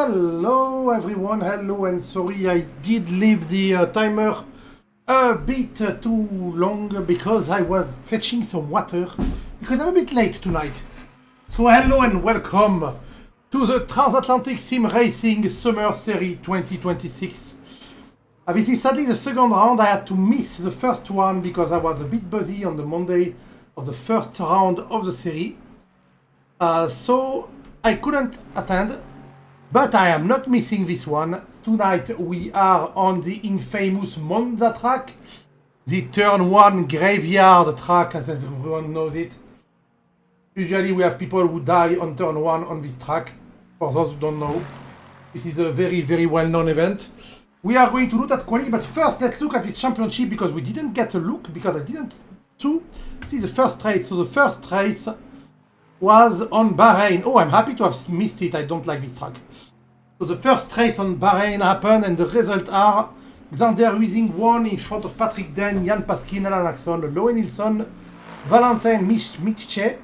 Hello everyone, hello, and sorry I did leave the timer a bit too long because I was fetching some water because I'm a bit late tonight. So hello and welcome to the Transatlantic Sim Racing Summer Series 2026. This is sadly the second round. I had to miss the first one because I was a bit busy on the Monday of the first round of the series. So I couldn't attend. But I am not missing this one. Tonight we are on the infamous Monza track, the turn 1 graveyard track as everyone knows it. Usually we have people who die on turn 1 on this track. For those who don't know, this is a very well known event. We are going to look at quality, but first let's look at this championship because we didn't get a look because I didn't see the first race. So the first race was on Bahrain. Oh, I'm happy to have missed it. I don't like this track. So the first race on Bahrain happened and the results are Grande Racing won in front of Patrick Den, Jan Paskin, Alan Axon, Loe Nilsson, Valentin Michiche,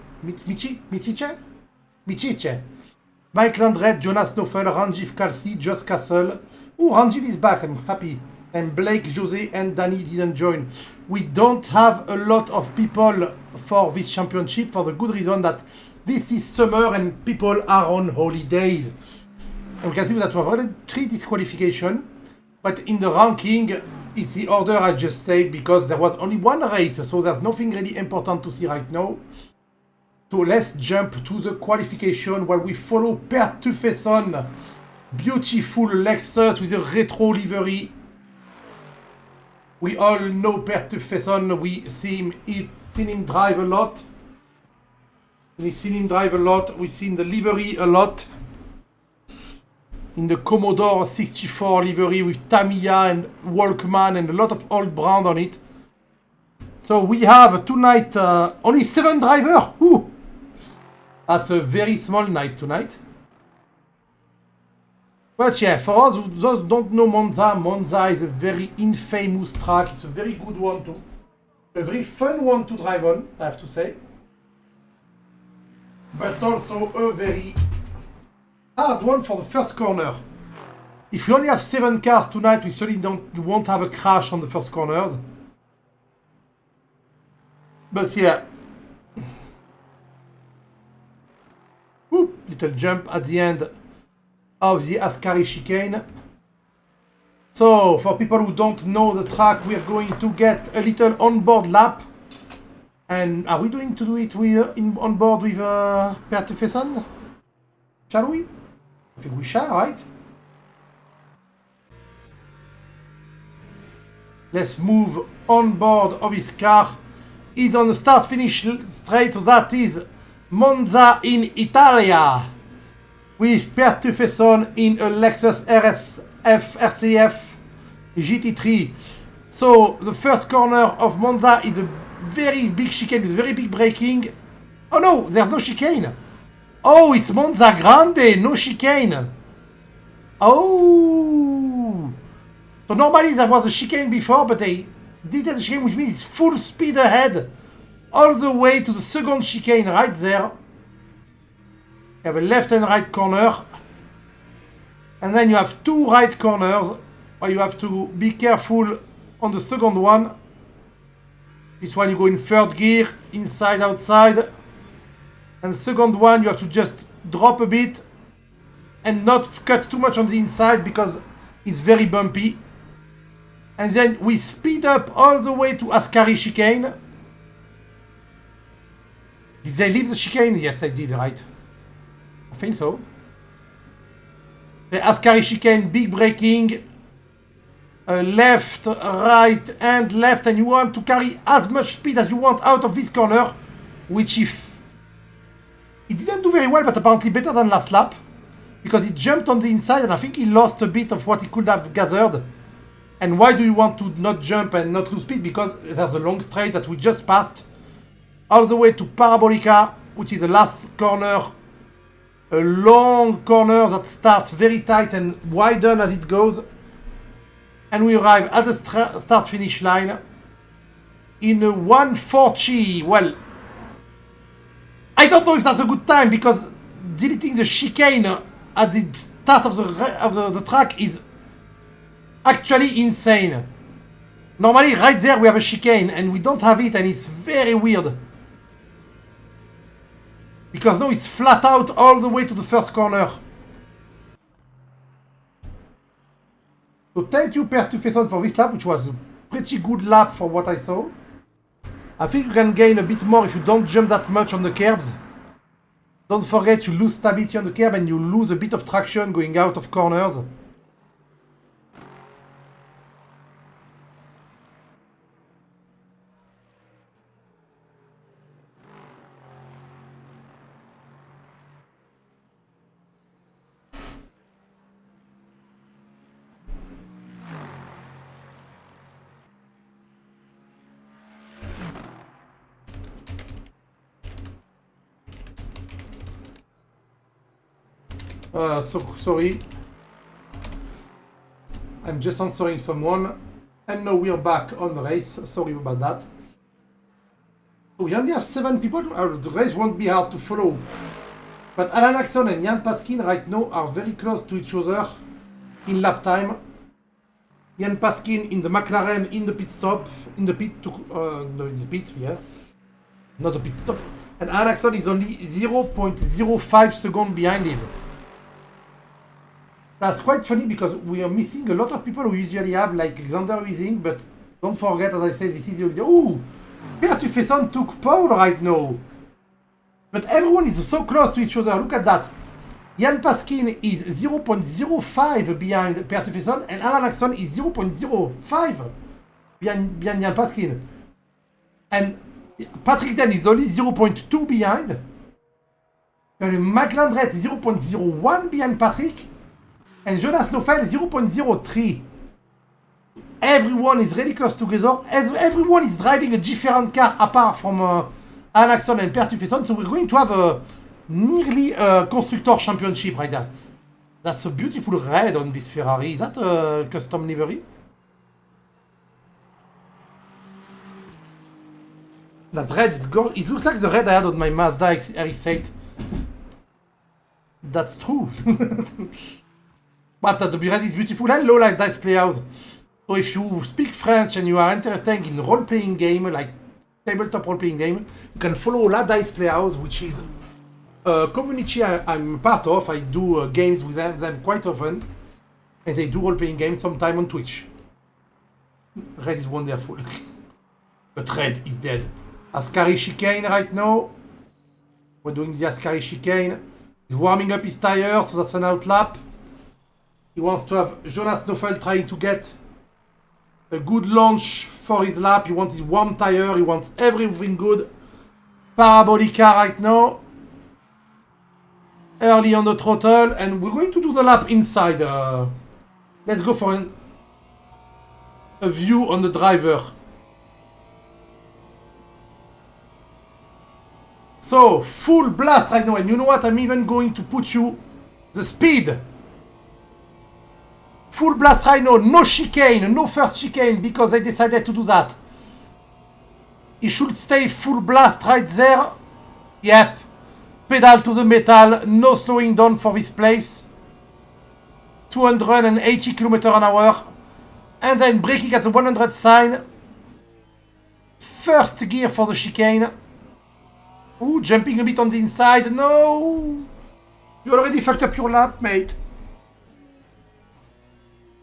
Mike Landret, Jonas Stoffel, Ranjiv Kalsi, Joss Castle. Oh, Ranjiv is back, I'm happy. And Blake, Jose and Danny didn't join. We don't have a lot of people for this championship for the good reason that this is summer and people are on holidays. And we can see that we have already 3 disqualifications, but in the ranking, it's the order I just said because there was only 1 race, so there's nothing really important to see right now. So let's jump to the qualification where we follow Per Tuffeson, beautiful Lexus with a retro livery. We all know Per Tuffeson, we've seen him drive a lot. We've seen him drive a lot, we've seen the livery a lot. In the Commodore 64 livery with Tamiya and Walkman and a lot of old brand on it. So we have tonight only 7 drivers. Ooh. That's a very small night tonight. But yeah, for those who don't know Monza, Monza is a very infamous track. It's a very good one too. A very fun one to drive on, I have to say. But also a very hard one for the first corner. If you only have 7 cars tonight, we certainly won't have a crash on the first corners. But yeah. Whoop, little jump at the end of the Ascari chicane. So, for people who don't know the track, we are going to get a little onboard lap. And are we going to do it on board with Per Tuffeson? Shall we? I think we shall, right? Let's move on board of his car. He's on the start-finish straight, so that is Monza in Italia. With Per Tuffeson in a Lexus RCF GT3. So the first corner of Monza is a very big chicane with very big braking. Oh no, there's no chicane. Oh, it's Monza Grande, no chicane. Oh. So normally there was a chicane before, but they did a chicane, which means it's full speed ahead. All the way to the second chicane right there. You have a left and right corner. And then you have 2 right corners, where you have to be careful on the second one. This one you go in 3rd gear, inside, outside. And the second one you have to just drop a bit and not cut too much on the inside because it's very bumpy. And then we speed up all the way to Ascari chicane. Did they leave the chicane? Yes, they did, right? I think so. The Ascari chicane, big braking. Left, right, and left, and you want to carry as much speed as you want out of this corner, which if he didn't do very well, but apparently better than last lap, because he jumped on the inside, and I think he lost a bit of what he could have gathered. And why do you want to not jump and not lose speed? Because there's a long straight that we just passed, all the way to Parabolica, which is the last corner, a long corner that starts very tight and widen as it goes. And we arrive at the start-finish line in a 140. Well, I don't know if that's a good time because deleting the chicane at the start of the track is actually insane. Normally, right there we have a chicane, and we don't have it, and it's very weird. Because now it's flat out all the way to the first corner. So thank you, Per Tufeson, for this lap, which was a pretty good lap for what I saw. I think you can gain a bit more if you don't jump that much on the curbs. Don't forget you lose stability on the curb and you lose a bit of traction going out of corners. Sorry. I'm just answering someone. And now we're back on the race. Sorry about that. We only have 7 people. The race won't be hard to follow. But Alan Axon and Jan Paskin right now are very close to each other in lap time. Jan Paskin in the McLaren in the pit stop. In the pit, no, in the pit, yeah. Not the pit stop. And Alan Axon is only 0.05 seconds behind him. That's quite funny because we are missing a lot of people who usually have, like Xander Weezing, but don't forget, as I said, this is the... Ooh! Per Tufeson took pole right now! But everyone is so close to each other, look at that! Jan Paskin is 0.05 behind Per Tufeson, and Alan Axon is 0.05 behind Jan Paskin. And Patrick Den is only 0.2 behind. And McLaren is 0.01 behind Patrick. And Jonas Neufeld 0.03. Everyone is really close together. Everyone is driving a different car apart from Alan Axon and Per Tufeson. So we're going to have a nearly constructor championship right now. That's a beautiful red on this Ferrari. Is that a custom livery? That red is gorgeous. It looks like the red I had on my Mazda RX-8. That's true. But the red is beautiful. Hello, like Dice Playhouse. So if you speak French and you are interested in role-playing game, like tabletop role-playing game, you can follow La Dice Playhouse, which is a community I'm part of. I do games with them quite often. And they do role-playing games sometime on Twitch. Red is wonderful. But red is dead. Ascari chicane right now. We're doing the Ascari chicane. He's warming up his tire, so that's an outlap. He wants to have Jonas Neufeld trying to get a good launch for his lap. He wants his warm tire. He wants everything good. Parabolica right now. Early on the throttle. And we're going to do the lap inside. Let's go for a view on the driver. So, full blast right now. And you know what? I'm even going to put you the speed. Full blast right now, no chicane, no first chicane, because they decided to do that. He should stay full blast right there. Yep. Pedal to the metal, no slowing down for this place. 280 km/h. And then braking at the 100 sign. First gear for the chicane. Ooh, jumping a bit on the inside. No! You already fucked up your lap, mate.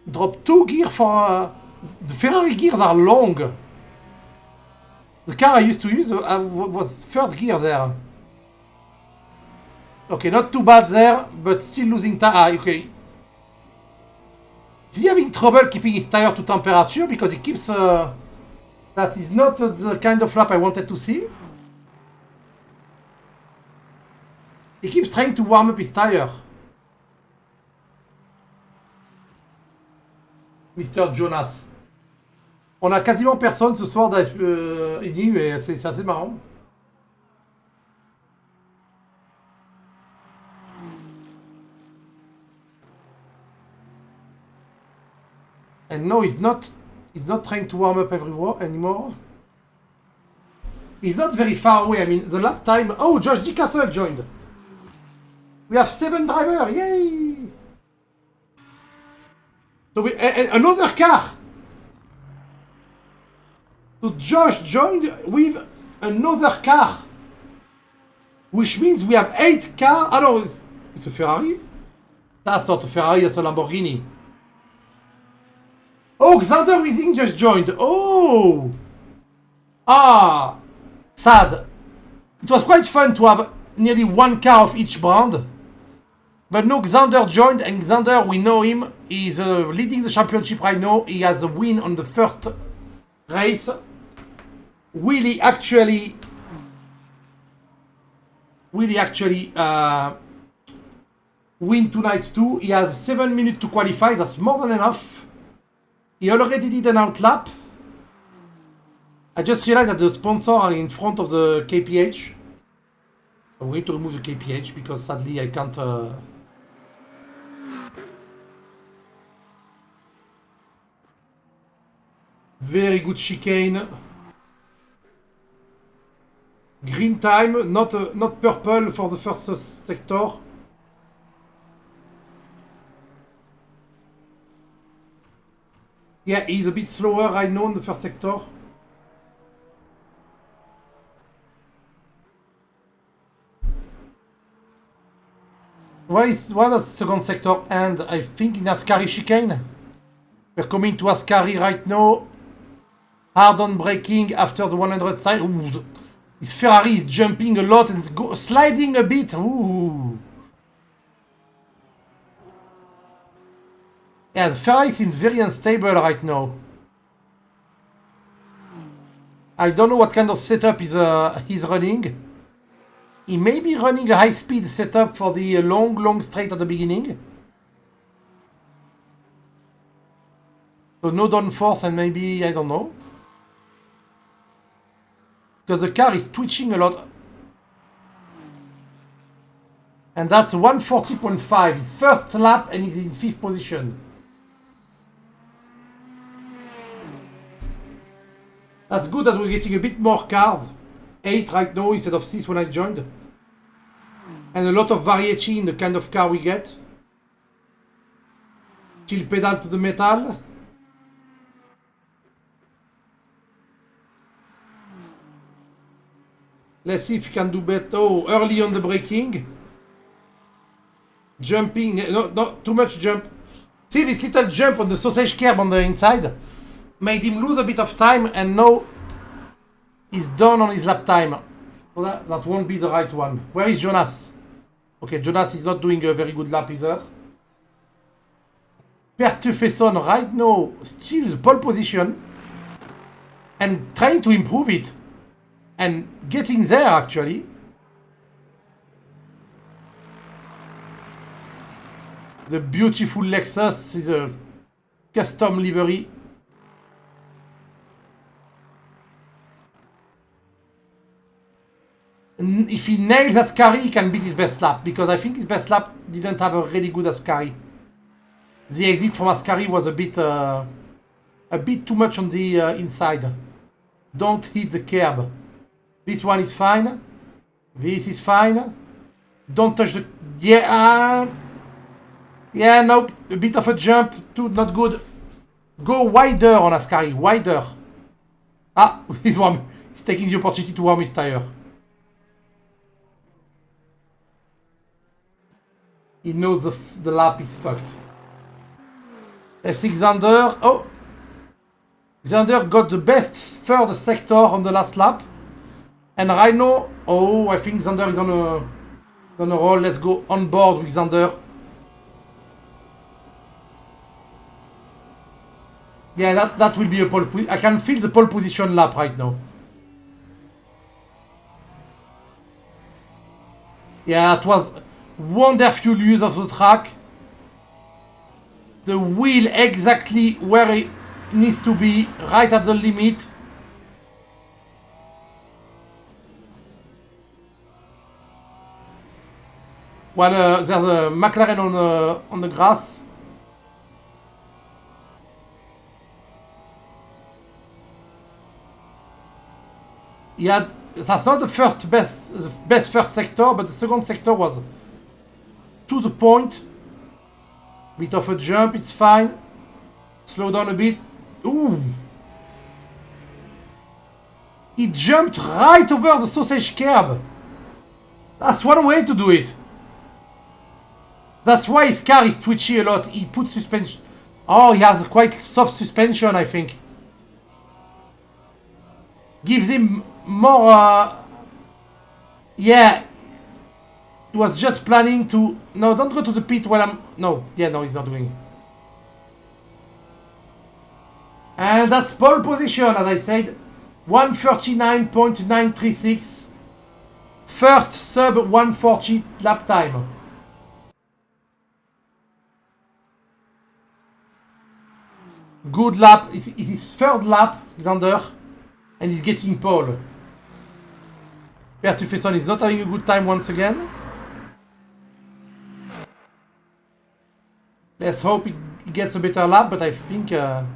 Drop 2 gears for... the Ferrari gears are long. The car I used to use was 3rd gear there. Okay, not too bad there, but still losing time. Ah, okay. Is he having trouble keeping his tire to temperature? Because he keeps... that is not the kind of lap I wanted to see. He keeps trying to warm up his tire. Mr. Jonas. On a quasiment personne ce soir d'Ini, et c'est assez marrant. And no, he's not trying to warm up everywhere anymore. He's not very far away. I mean, the lap time... Oh, Josh D. Castle joined. We have 7 drivers. Yay! So we another car. So Josh joined with another car, which means we have 8 cars. Ah no, it's a Ferrari. That's not a Ferrari. It's a Lamborghini. Oh, Xander Wissing just joined. Oh, sad. It was quite fun to have nearly 1 car of each brand. But no, Xander joined, and Xander, we know him. He's leading the championship right now. He has a win on the first race. Will he actually win tonight too? He has 7 minutes to qualify. That's more than enough. He already did an outlap. I just realized that the sponsor are in front of the KPH. I'm going to remove the KPH because sadly I can't... Very good chicane. Green time, not purple for the first sector. Yeah, he's a bit slower right now in the first sector. Why does the second sector end? I think in Ascari chicane. We're coming to Ascari right now. Hard on braking after the 100 side. Ooh, this Ferrari is jumping a lot and sliding a bit. Ooh. Yeah, the Ferrari seems very unstable right now. I don't know what kind of setup he's running. He may be running a high-speed setup for the long straight at the beginning. So no downforce and maybe, I don't know. Because the car is twitching a lot. And that's 140.5. His first lap and he's in 5th position. That's good that we're getting a bit more cars. 8 right now instead of 6 when I joined. And a lot of variety in the kind of car we get. Chill pedal to the metal. Let's see if you can do better. Oh, early on the braking. Jumping. No, not too much jump. See this little jump on the sausage curb on the inside? Made him lose a bit of time and now he's done on his lap time. So that won't be the right one. Where is Jonas? Okay, Jonas is not doing a very good lap either. Pertufesson right now still the pole position and trying to improve it. And getting there actually. The beautiful Lexus is a custom livery. And if he nails Ascari, he can beat his best lap because I think his best lap didn't have a really good Ascari. The exit from Ascari was a bit too much on the inside. Don't hit the curb. This one is fine. This is fine. Don't touch the... Yeah, nope. A bit of a jump. Too not good. Go wider on Ascari. Wider. Ah, he's warm. He's taking the opportunity to warm his tire. He knows the lap is fucked. F6 Xander. Oh! Xander got the best third sector on the last lap. And right now, oh, I think Xander is on a roll. Let's go on board with Xander. Yeah, that will be a pole. I can feel the pole position lap right now. Yeah, it was wonderful use of the track. The wheel exactly where it needs to be, right at the limit. Well, there's a McLaren on the grass. Yeah, that's not the best first sector, but the second sector was to the point. Bit of a jump, it's fine. Slow down a bit. Ooh. He jumped right over the sausage curb. That's one way to do it. That's why his car is twitchy a lot. He put suspension. Oh, he has quite soft suspension, I think. Gives him more... Yeah. He was just planning to... No, don't go to the pit while I'm... No. Yeah, no, he's not doing. And that's pole position, as I said. 139.936. First sub 140 lap time. Good lap. It's his third lap, Xander. And he's getting pole. Pertufeson is not having a good time once again. Let's hope he gets a better lap, but I think... yeah,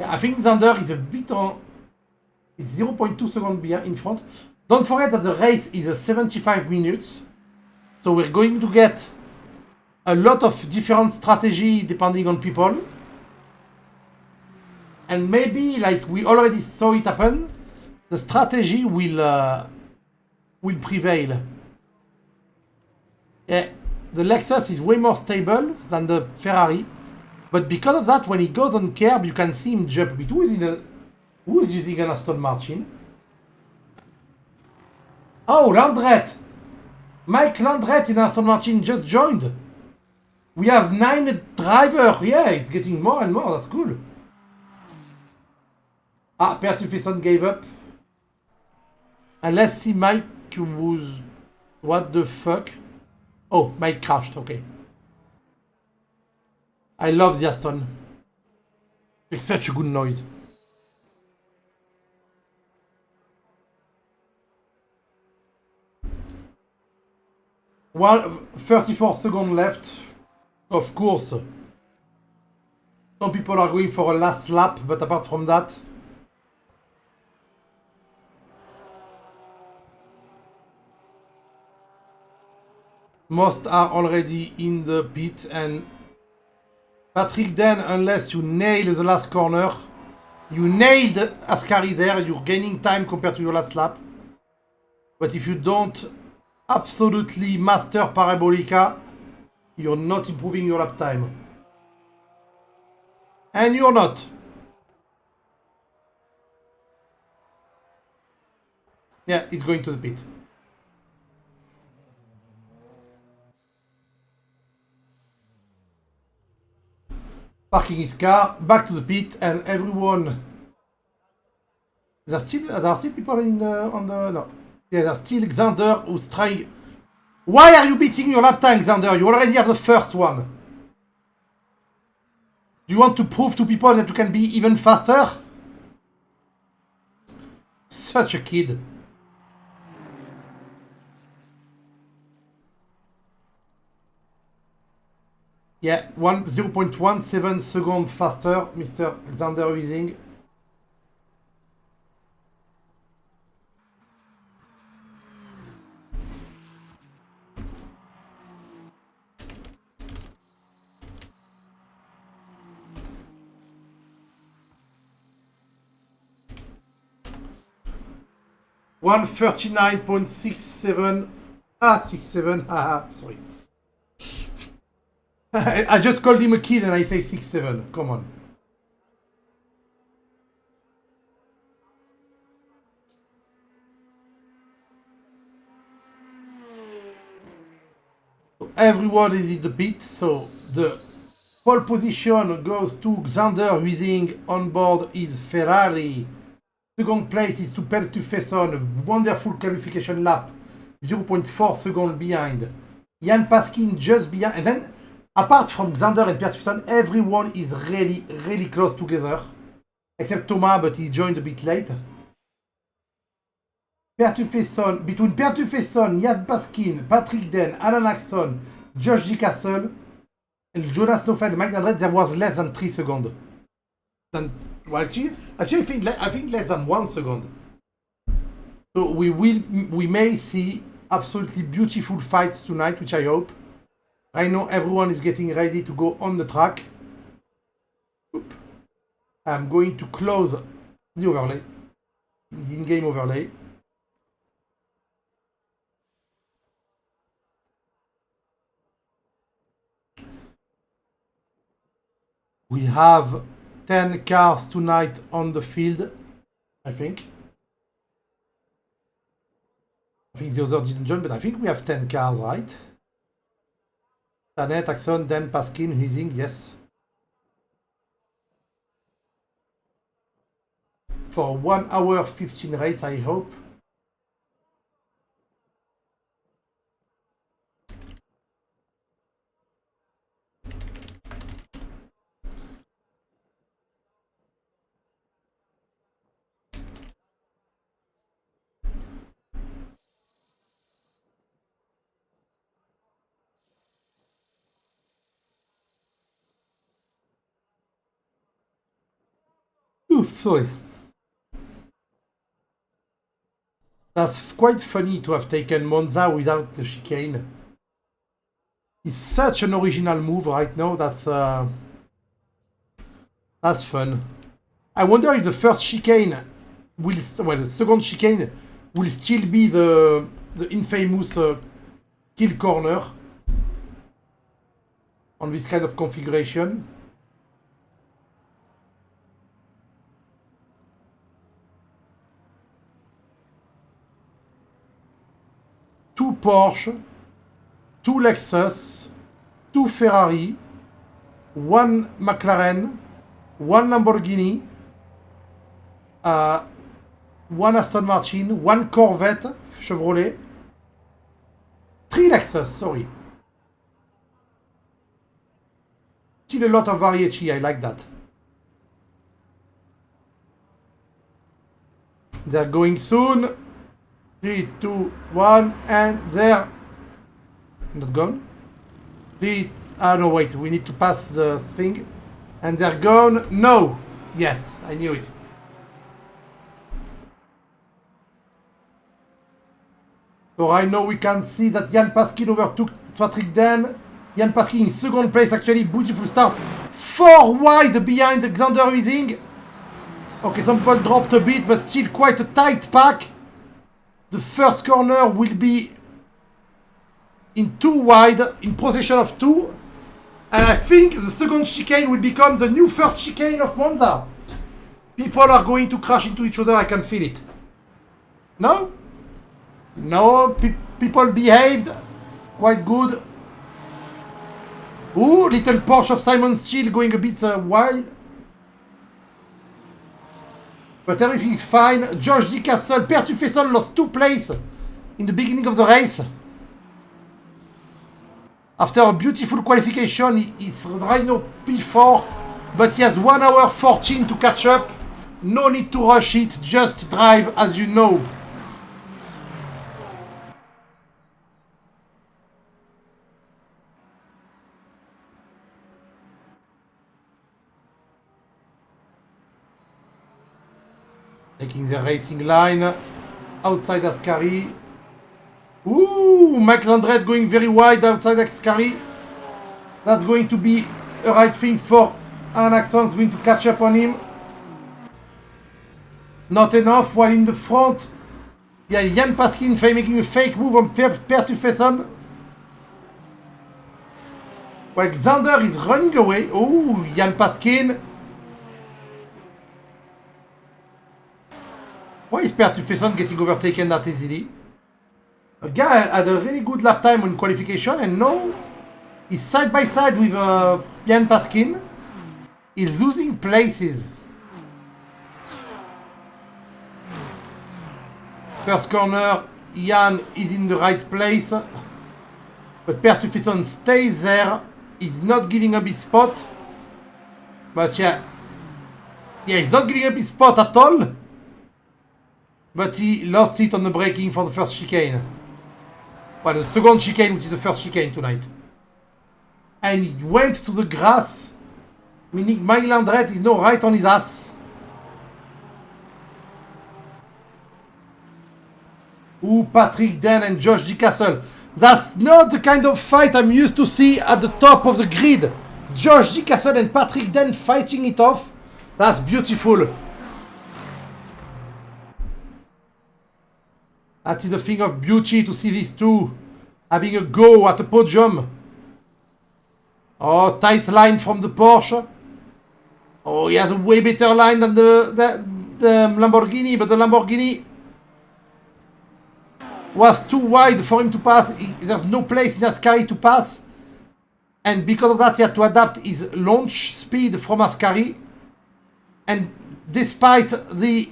I think Xander is a bit on... It's 0.2 seconds behind in front. Don't forget that the race is 75 minutes. So we're going to get a lot of different strategy depending on people. And maybe, like we already saw it happen, the strategy will prevail. Yeah, the Lexus is way more stable than the Ferrari. But because of that, when he goes on curb, you can see him jump a bit. Who is using an Aston Martin? Oh, Landret! Mike Landret in Aston Martin just joined. We have 9 drivers. Yeah, it's getting more and more. That's cool. Ah, Pertufeson gave up. And let's see Mike was... What the fuck? Oh, Mike crashed. Okay. I love the Aston. It's such a good noise. Well, 34 seconds left. Of course. Some people are going for a last lap, but apart from that... Most are already in the pit, and Patrick, then, unless you nail the last corner, you nailed Ascari there, you're gaining time compared to your last lap. But if you don't absolutely master Parabolica, you're not improving your lap time. And you're not. Yeah, it's going to the pit. Parking his car, back to the pit, and everyone... There are still people in the... on the... No. Yeah, there's still Xander who's trying... Why are you beating your lap time, Xander? You already have the first one. Do you want to prove to people that you can be even faster? Such a kid. Yeah, 0.17 seconds faster, Mr. Xander Wiesing. One 39.67. Ah, 67. Haha, sorry. I just called him a kid and I say 6'7". Come on. Everyone is in the pit, so the pole position goes to Xander Wiesing. On board is Ferrari. Second place is to Pertufeson. Wonderful qualification lap. 0.4 seconds behind. Jan Paskin just behind. And then, apart from Xander and Pertufeson, everyone is really, really close together. Except Thomas, but he joined a bit late. Pertufeson, between Pertufeson, Jan Paskin, Patrick Den, Alan Axon, Josh G. Castle, and Jonas Nofeld, Mike Landret, there was less than 3 seconds. Well, actually, I think less than 1 second. So we may see absolutely beautiful fights tonight, which I hope. I know everyone is getting ready to go on the track. I'm going to close the overlay, the in-game overlay. We have 10 cars tonight on the field, I think. I think the others didn't join, but I think we have 10 cars, right? Tanet, Axon, Dan, Paskin, Huizing, yes. For 1 hour 15 race, I hope. Oof, sorry. That's quite funny to have taken Monza without the chicane. It's such an original move right now. That's fun. I wonder if the first chicane will, well, the second chicane will still be the infamous kill corner on this kind of configuration. Two Porsche, two Lexus, two Ferrari, one McLaren, one Lamborghini, one Aston Martin, one Corvette, Chevrolet, three Lexus, sorry. Still a lot of variety, I like that. They're going soon. 3, 2, 1, and they're not gone. No, wait, we need to pass the thing. And they're gone. No! Yes, I knew it. So right now we can see that Jan Paskin overtook Patrick Dan. Jan Paskin in second place, actually. Beautiful start. 4 wide behind Xander Huizing. Okay, some people dropped a bit, but still quite a tight pack. The first corner will be in 2 wide, in possession of 2. And I think the second chicane will become the new first chicane of Monza. People are going to crash into each other, I can feel it. No? No, people behaved quite good. Ooh, little Porsche of Simon Steele going a bit wild. But everything's fine. George D. Castle, Per Tufesson lost 2 places in the beginning of the race. After a beautiful qualification, he's right now P4, but he has 1 hour 14 to catch up. No need to rush it, just drive as you know. Taking the racing line, outside Ascari. Ooh, Michael Andret going very wide outside Ascari. That's going to be a right thing for Alan Axon's going to catch up on him. Not enough, while in the front, yeah, Jan Paskin making a fake move on Per Tufesson. Well, Xander is running away. Oh, Jan Paskin. Why is Per Tufesson getting overtaken that easily? A guy had a really good lap time on qualification, and now he's side by side with Jan Paskin. He's losing places. First corner, Jan is in the right place, but Per Tufesson stays there. He's not giving up his spot. But yeah, he's not giving up his spot at all. But he lost it on the braking for the first chicane. Well, the second chicane, which is the first chicane tonight. And he went to the grass, meaning Michael Andret is now right on his ass. Ooh, Patrick Den and Josh D. Castle. That's not the kind of fight I'm used to see at the top of the grid. Josh D. Castle and Patrick Den fighting it off. That's beautiful. That is a thing of beauty to see these two having a go at the podium. Oh, tight line from the Porsche. Oh, he has a way better line than the Lamborghini, but the Lamborghini was too wide for him to pass. There's no place in Ascari to pass. And because of that, he had to adapt his launch speed from Ascari. And despite the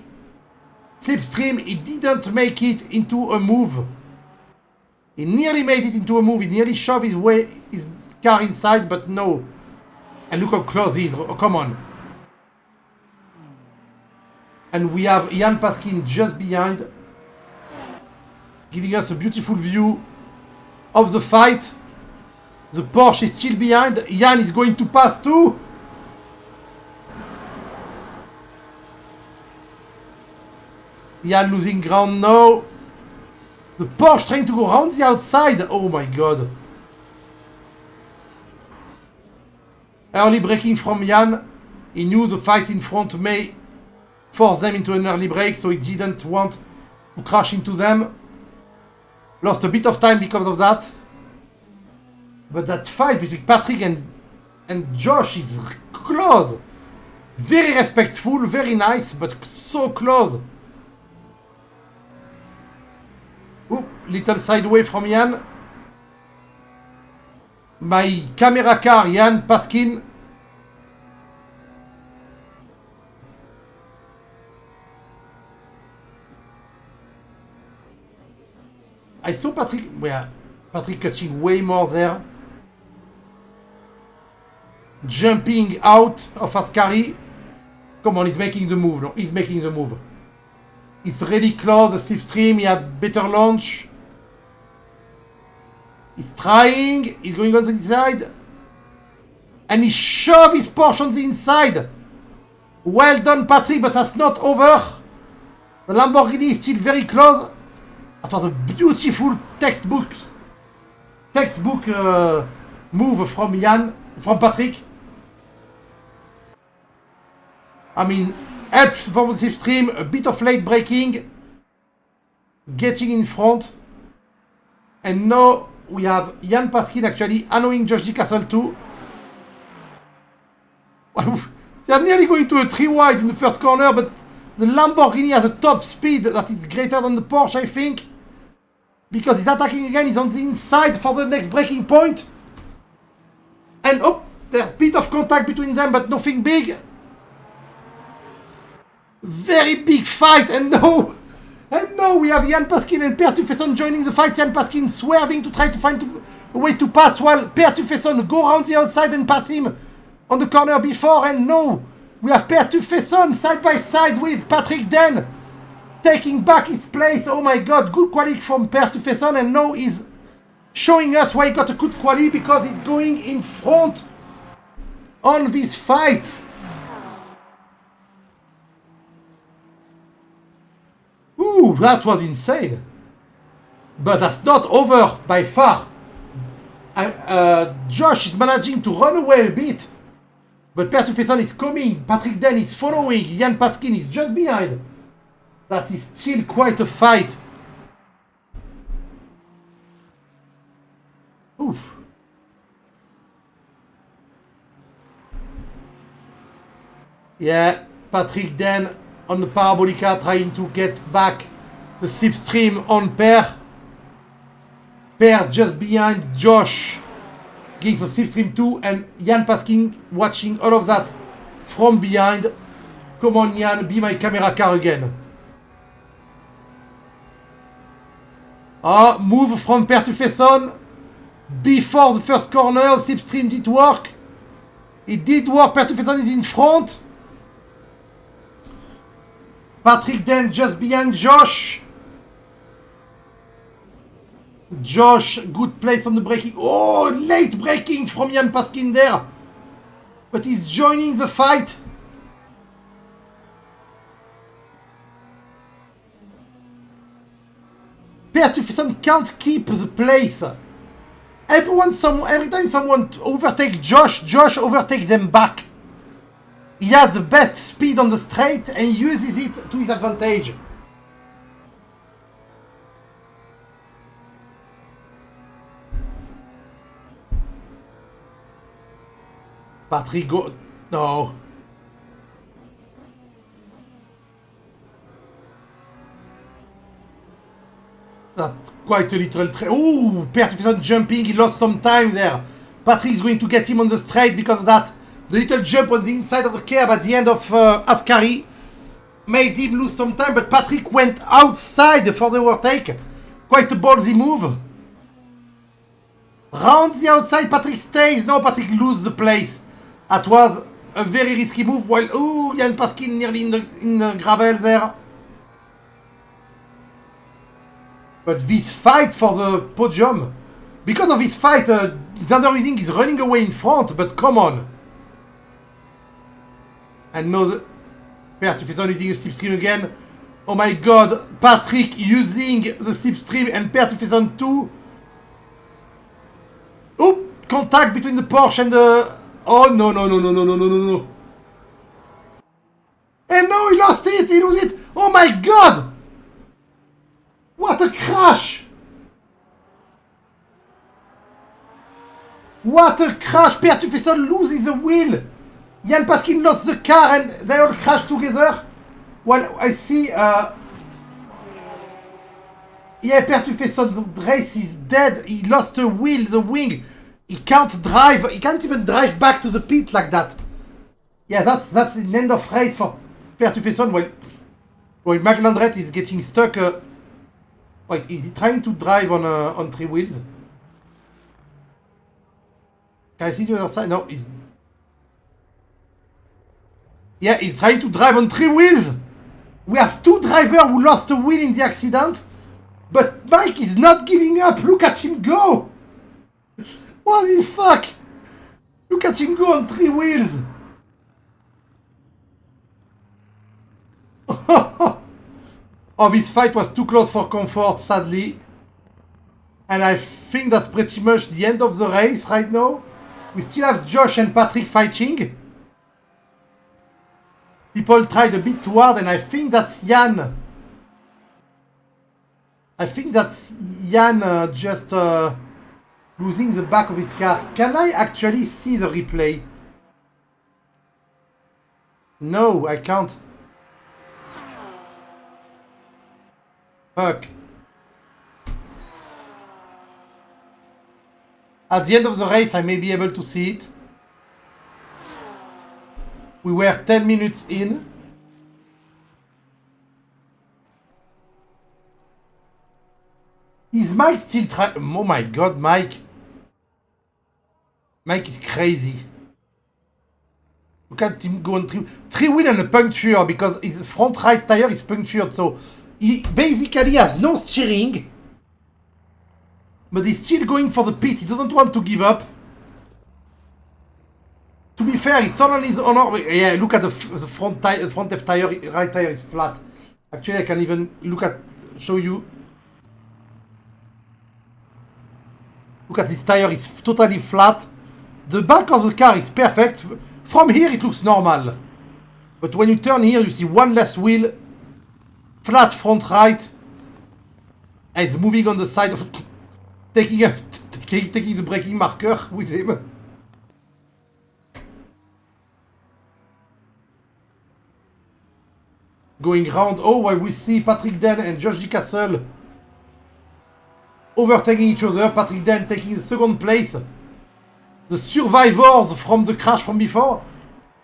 slipstream, he didn't make it into a move. He nearly made it into a move. He nearly shoved his car inside, but no. And look how close he is. Oh, come on. And we have Jan Paskin just behind, giving us a beautiful view of the fight. The Porsche is still behind. Jan is going to pass too. Jan losing ground now. The Porsche trying to go around the outside. Oh my god. Early braking from Jan. He knew the fight in front may force them into an early break, so he didn't want to crash into them. Lost a bit of time because of that. But that fight between Patrick and Josh is close. Very respectful, very nice, but so close. Ooh, little sideway from Jan. My camera car, Jan Paskin. I saw Patrick, yeah, Patrick cutting way more there. Jumping out of Ascari. Come on, he's making the move. No, he's making the move. It's really close, the slipstream. He had better launch. He's trying. He's going on the inside. And he shoved his Porsche on the inside. Well done, Patrick, but that's not over. The Lamborghini is still very close. That was a beautiful textbook move from Patrick. I mean, helps from the slipstream, a bit of late braking, getting in front. And now we have Jan Paskin actually annoying Josh DeCastle too. They are nearly going to a 3 wide in the first corner, but the Lamborghini has a top speed that is greater than the Porsche, I think. Because he's attacking again, he's on the inside for the next braking point. And oh, there's a bit of contact between them, but nothing big. Very big fight, and no, we have Jan Paskin and Per Tufesson joining the fight. Jan Paskin swerving to try to find a way to pass, while Per Tufesson go around the outside and pass him on the corner before. And no, we have Per Tufesson side by side with Patrick Den, taking back his place. Oh my god, good quality from Per Tufesson, and now he's showing us why he got a good quality, because he's going in front on this fight. Ooh, that was insane. But that's not over by far. Josh is managing to run away a bit. But Per Tufesson is coming. Patrick Den is following. Jan Paskin is just behind. That is still quite a fight. Oof. Yeah, Patrick Den on the Parabolica trying to get back the slipstream on Per. Per just behind Josh, getting some slipstream too, and Jan Paskin watching all of that from behind. Come on, Jan, be my camera car again. Move from Per Tufesson before the first corner. Slipstream did work. It did work. Per Tufesson is in front. Patrick Den just behind Josh. Josh, good place on the braking. Oh, late braking from Jan Paskin there. But he's joining the fight. Per Tufesson can't keep the place. Every time someone overtakes Josh, Josh overtakes them back. He has the best speed on the straight and he uses it to his advantage. Patrick go... No. That's quite a little... Ooh, Pertufason jumping, he lost some time there. Patrick is going to get him on the straight because of that. The little jump on the inside of the curb at the end of Ascari made him lose some time, but Patrick went outside for the overtake. Quite a ballsy move. Round the outside, Patrick stays. No, Patrick loses the place. That was a very risky move while... Ooh, Jan Paskin nearly in the gravel there. But this fight for the podium, because of this fight, Xander Rising is running away in front, but come on. And now the Pertufason using a slipstream again. Oh my god, Patrick using the slipstream and Pertufason too. Oop, contact between the Porsche and the... Oh no, no, no, no, no, no, no, no, no. And no, he lost it, he lost it. Oh my god. What a crash. What a crash. Pertufason loses the wheel. Jan Paskin lost the car and they all crashed together. Well, I see... Yeah, Pertufason, the race is dead. He lost the wheel, the wing. He can't drive. He can't even drive back to the pit like that. Yeah, that's the end of race for Pertufason. Well, McLandret is getting stuck. Wait, is he trying to drive on three wheels? Can I see the other side? No, he's... Yeah, he's trying to drive on three wheels. We have two drivers who lost a wheel in the accident. But Mike is not giving up. Look at him go. What the fuck? Look at him go on three wheels. Oh, this fight was too close for comfort, sadly. And I think that's pretty much the end of the race right now. We still have Josh and Patrick fighting. People tried a bit too hard, and I think that's Jan. I think that's Jan just losing the back of his car. Can I actually see the replay? No, I can't. Fuck. At the end of the race, I may be able to see it. We were 10 minutes in. Is Mike still trying? Oh my god, Mike. Mike is crazy. Look at him go on three wheel and a puncture because his front right tire is punctured. So he basically has no steering. But he's still going for the pit. He doesn't want to give up. To be fair, it's all on his honor. Yeah, look at the front tire. The front left tire, right tire is flat. Actually, I can even show you. Look at this tire, it's totally flat. The back of the car is perfect. From here, it looks normal. But when you turn here, you see one less wheel. Flat front right. And it's moving on the side of... taking the braking marker with him. Going round. Oh, well, we see Patrick Den and Josh D. Castle overtaking each other. Patrick Den taking the second place. The survivors from the crash from before.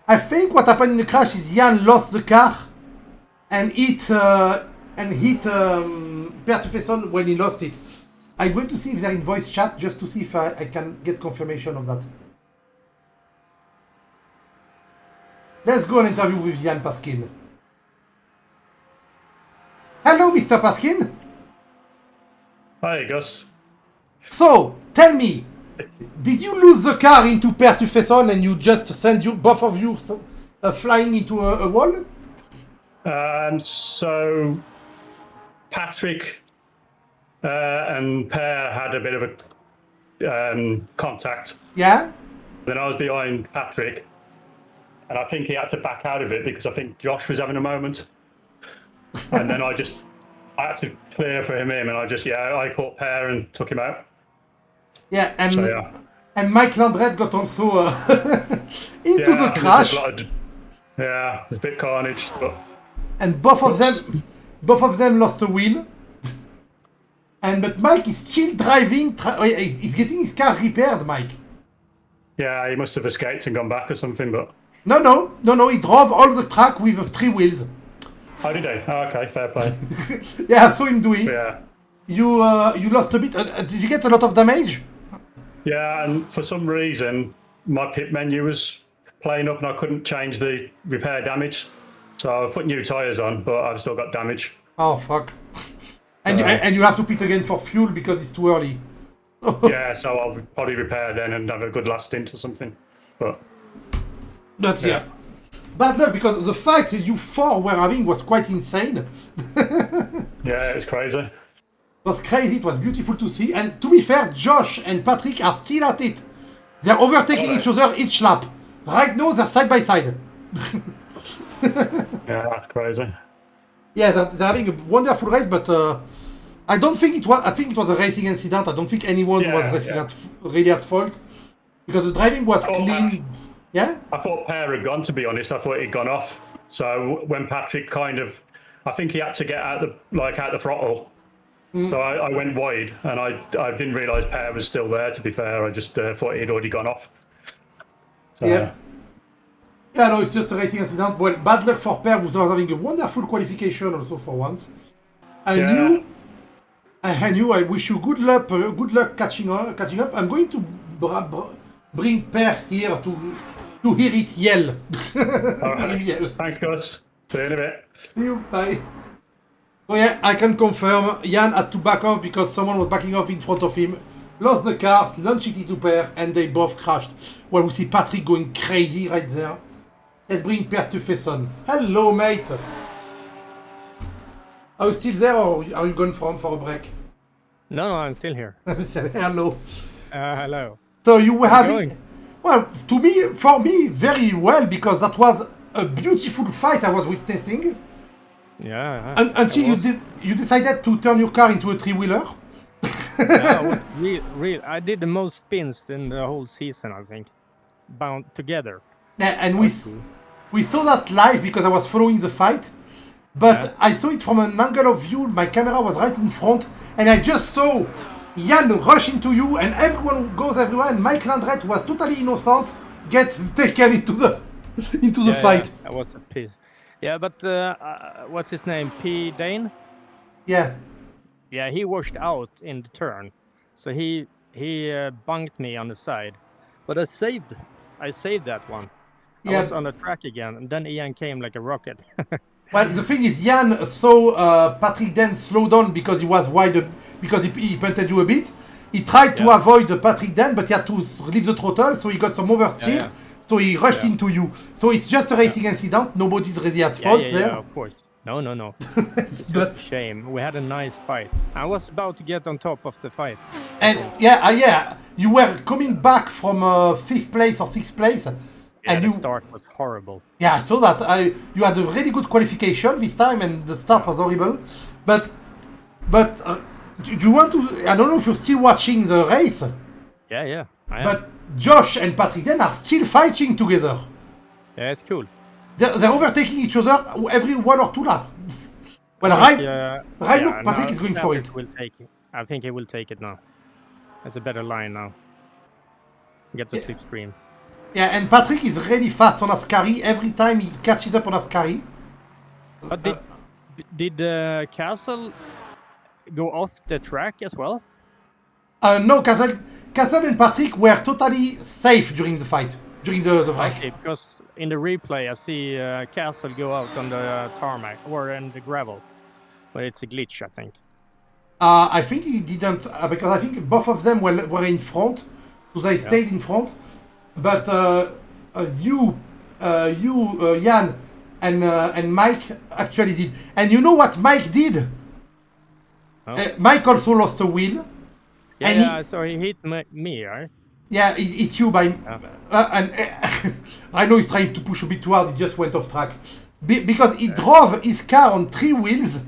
I think what happened in the crash is Jan lost the car and hit Pertufason when he lost it. I'm going to see if they're in voice chat just to see if I can get confirmation of that. Let's go and interview with Jan Paskin. Hello, Mr. Paskin. Hi, Gus. So, tell me, did you lose the car into Pertufason and you just send both of you flying into a wall? So Patrick and Per had a bit of a contact. Yeah? Then I was behind Patrick, and I think he had to back out of it because I think Josh was having a moment. And then I had to clear for him, and I caught Per and took him out. Yeah, and So, yeah. and Mike Landret got also into the crash. There's a bit carnage, but and both of them lost a wheel. But Mike is still driving. He's getting his car repaired, Mike. yeah, he must have escaped and gone back or something. But No. He drove all the track with 3 wheels. how did he? Oh, okay, fair play. Yeah, I saw him doing. Yeah. You lost a bit. Did you get a lot of damage? Yeah, and for some reason, my pit menu was playing up and I couldn't change the repair damage. So I've put new tyres on, but I've still got damage. Oh, fuck. And you have to pit again for fuel because it's too early. Yeah, so I'll probably repair then and have a good last stint or something. But yeah. Bad luck because the fight you 4 were having was quite insane. yeah, it's crazy. It was crazy, it was beautiful to see. And to be fair, Josh and Patrick are still at it. They're overtaking each other each lap. Right now, they're side by side. Yeah, that's crazy. Yeah, they're having a wonderful race, but I don't think it was. I think it was a racing incident. I don't think anyone was really at fault because the driving was clean. Yeah. I thought Per had gone. To be honest, I thought he'd gone off. So when Patrick I think he had to get out the throttle. So I went wide, and I didn't realise Per was still there. To be fair, I just thought he'd already gone off. So, yeah. Yeah, no, it's just a racing incident. Well, bad luck for Per, who was having a wonderful qualification also for once. I wish you good luck catching up. I'm going to bring Per here to hear it yell. Right. Yell. Thanks, guys. See you in a bit. See you. Bye. So yeah, I can confirm Jan had to back off because someone was backing off in front of him. Lost the car, launched it to Per, and they both crashed. Well, we see Patrick going crazy right there. Let's bring Per to Fesson. Hello, mate. Are you still there, or are you gone for a break? No, I'm still here. Hello. Hello. So you were having... Going? Well, for me, very well, because that was a beautiful fight I was witnessing. Yeah. Until you decided to turn your car into a 3-wheeler. Yeah, real. I did the most spins in the whole season, I think, bound together. And we saw that live because I was following the fight. But I saw it from an angle of view. My camera was right in front, and I just saw Jan rush into you, and everyone goes everywhere. And Mike Landret, who was totally innocent, gets taken into the fight. Yeah, I was a piece. Yeah, but what's his name? P. Dane? Yeah. Yeah, he washed out in the turn, so he bunked me on the side. But I saved that one. I was on the track again, and then Ian came like a rocket. Well, the thing is, Jan saw Patrick Den slow down because he was wide, because he punted you a bit. He tried to avoid Patrick Den, but he had to leave the throttle, so he got some oversteer. Yeah. So he rushed into you. So it's just a racing incident. Nobody's really at fault there. Yeah, of course. No. It's just a shame. We had a nice fight. I was about to get on top of the fight. And you were coming back from 5th place or 6th place. Yeah, and the start was horrible. Yeah, I saw that. You had a really good qualification this time, and the start was horrible. But do you want to... I don't know if you're still watching the race. Yeah, I am. But Josh and Patrick Den are still fighting together. Yeah, it's cool. They're overtaking each other every 1 or 2 laps. Well, now Patrick is going for it. I think he will take it now. There's a better line now. Get the slipstream. Yeah, and Patrick is really fast on Ascari. Every time he catches up on Ascari. But did Castle go off the track as well? No, Castle and Patrick were totally safe during the fight, during the fight. Okay, because in the replay I see Castle go out on the tarmac or in the gravel, but it's a glitch, I think. I think he didn't, because I think both of them were in front, so they stayed in front. But Jan, and Mike actually did. And you know what Mike did? Mike also lost a wheel. Yeah, so he hit me, right? Yeah, it's you by... and I know he's trying to push a bit too hard, he just went off track. Because he drove his car on 3 wheels.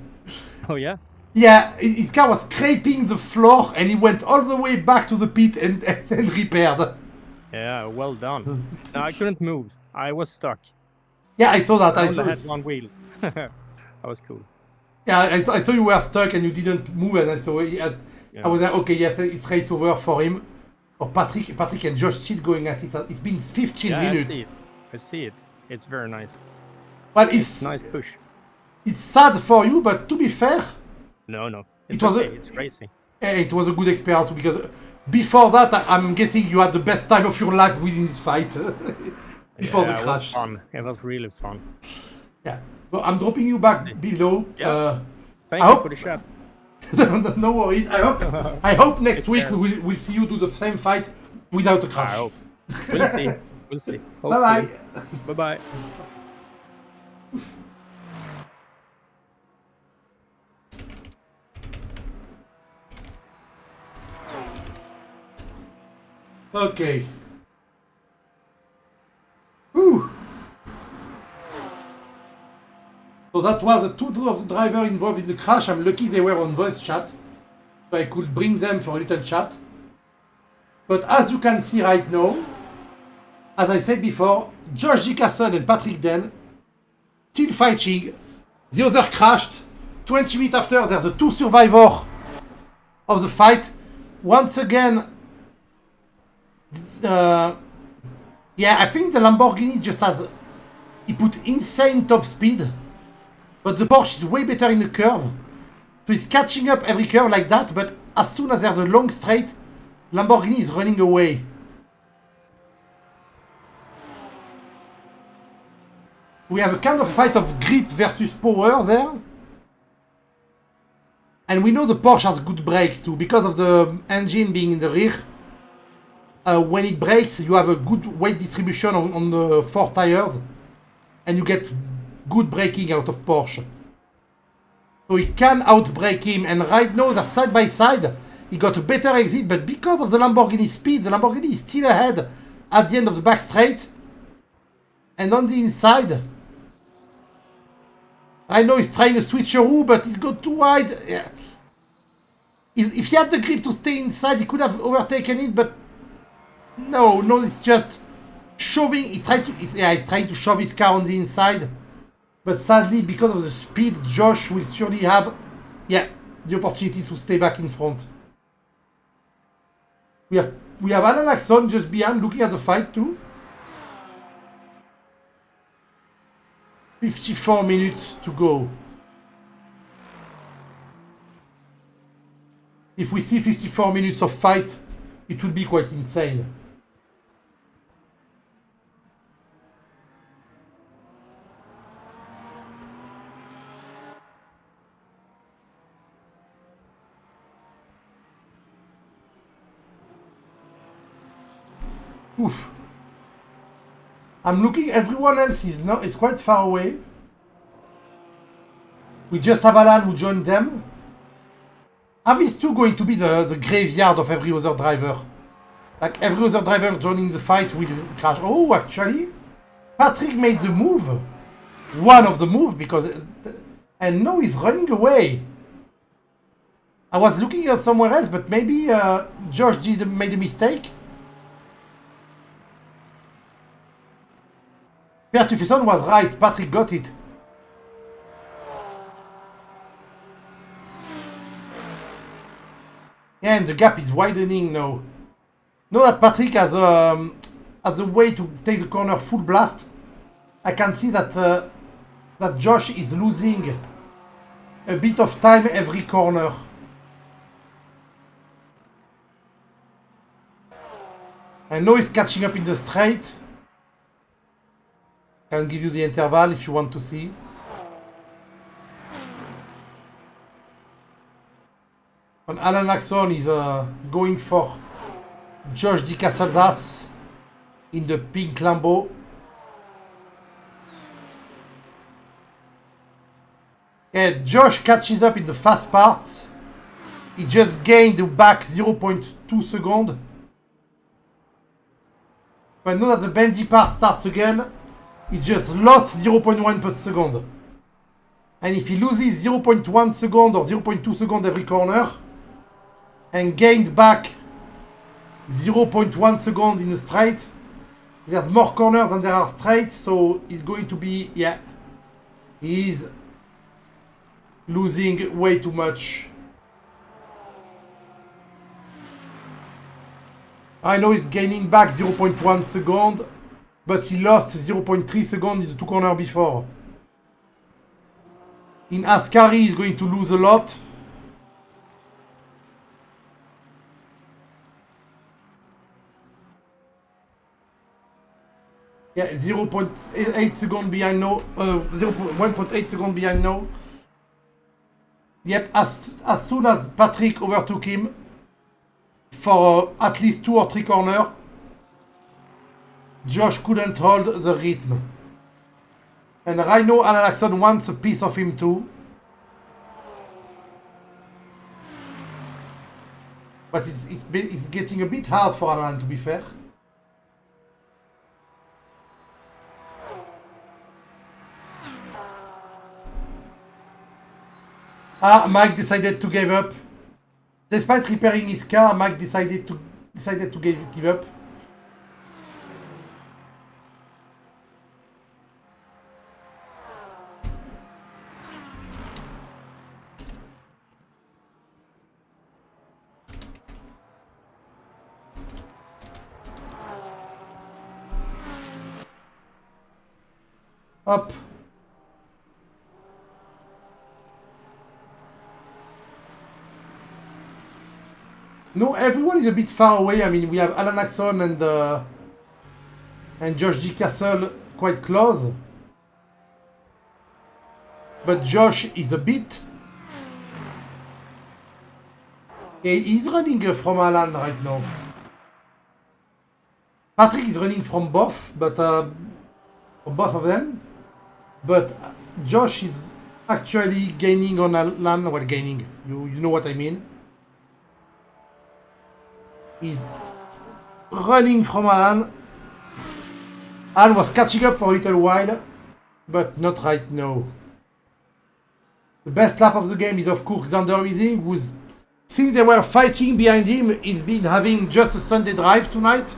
Oh, yeah? Yeah, his car was scraping the floor and he went all the way back to the pit and repaired. Yeah, well done. No, I couldn't move. I was stuck. Yeah, I saw that. I only had one wheel. That was cool. Yeah, I saw you were stuck and you didn't move, and I saw I was like, okay, yes, it's race over for him. Oh, Patrick and Josh still going at it. It's been 15 minutes. I see it. It's very nice. But it's nice push. It's sad for you, but to be fair, no, it's racing. It was a good experience because before that, I'm guessing you had the best time of your life within this fight. Before the crash. It was fun. It was really fun. Yeah. Well, I'm dropping you back below. Yeah. Thank you for the chat. No worries. I hope next week we'll see you do the same fight without a crash. I hope. We'll see. We'll see. Bye bye. Bye bye. Okay. Whew. So that was the 2 of the driver involved in the crash. I'm lucky they were on voice chat, so I could bring them for a little chat. But as you can see right now, as I said before, Josh G. Castle and Patrick Den still fighting. The other crashed. 20 minutes after, there's the 2 survivors of the fight. Once again, yeah, I think the Lamborghini just has... He put insane top speed. But the Porsche is way better in the curve. So he's catching up every curve like that, but as soon as there's a long straight, Lamborghini is running away. We have a kind of fight of grip versus power there. And we know the Porsche has good brakes too, because of the engine being in the rear. When it brakes, you have a good weight distribution on the 4 tires. And you get good braking out of Porsche. So he can outbrake him, and right now they're side by side. He got a better exit, but because of the Lamborghini speed, the Lamborghini is still ahead at the end of the back straight. And on the inside, I know he's trying a switcheroo, but he's got too wide. Yeah. If he had the grip to stay inside, he could have overtaken it, but no, it's just shoving. He's trying to shove his car on the inside. But sadly, because of the speed, Josh will surely have, the opportunity to stay back in front. We have Alan Axon just behind, looking at the fight too. 54 minutes to go. If we see 54 minutes of fight, it will be quite insane. Oof. I'm looking, everyone else is quite far away. We just have Alan who joined them. Are these two going to be the graveyard of every other driver? Like every other driver joining the fight will crash. Oh, actually, Patrick made the move. One of the moves, because... And now he's running away. I was looking at somewhere else, but maybe Josh made a mistake. Pierre Tuffison was right, Patrick got it. Yeah, and the gap is widening now. Now that Patrick has a way to take the corner full blast, I can see that that Josh is losing a bit of time every corner. I know he's catching up in the straight. I can give you the interval if you want to see. And Alan Axon is going for Josh Di Casaldas in the pink Lambo. And Josh catches up in the fast parts. He just gained back 0.2 seconds. But now that the bendy part starts again, he just lost 0.1 per second. And if he loses 0.1 second or 0.2 second every corner, and gained back 0.1 second in a straight, there's more corners than there are straight, so he's going to be, yeah, he's losing way too much. I know he's gaining back 0.1 second, but he lost 0.3 second in the two corners before. In Ascari, he's going to lose a lot. Yeah, 0.8 second behind now. 1.8 second behind now. Yep, as soon as Patrick overtook him for at least 2 or 3 corners, Josh couldn't hold the rhythm. And right now, Alan Axon wants a piece of him too. But it's getting a bit hard for Alan, to be fair. Mike decided to give up. Despite repairing his car, Mike decided to give up. Up. No, everyone is a bit far away. I mean, we have Alan Axon and Josh G. Castle quite close. But Josh is a bit... He's running from Alan right now. Patrick is running from both, but from both of them. But Josh is actually gaining on Alan. Well, gaining. You know what I mean. He's running from Alan. Alan was catching up for a little while, but not right now. The best lap of the game is of course Xander Ising, who's, since they were fighting behind him, he's been having just a Sunday drive tonight.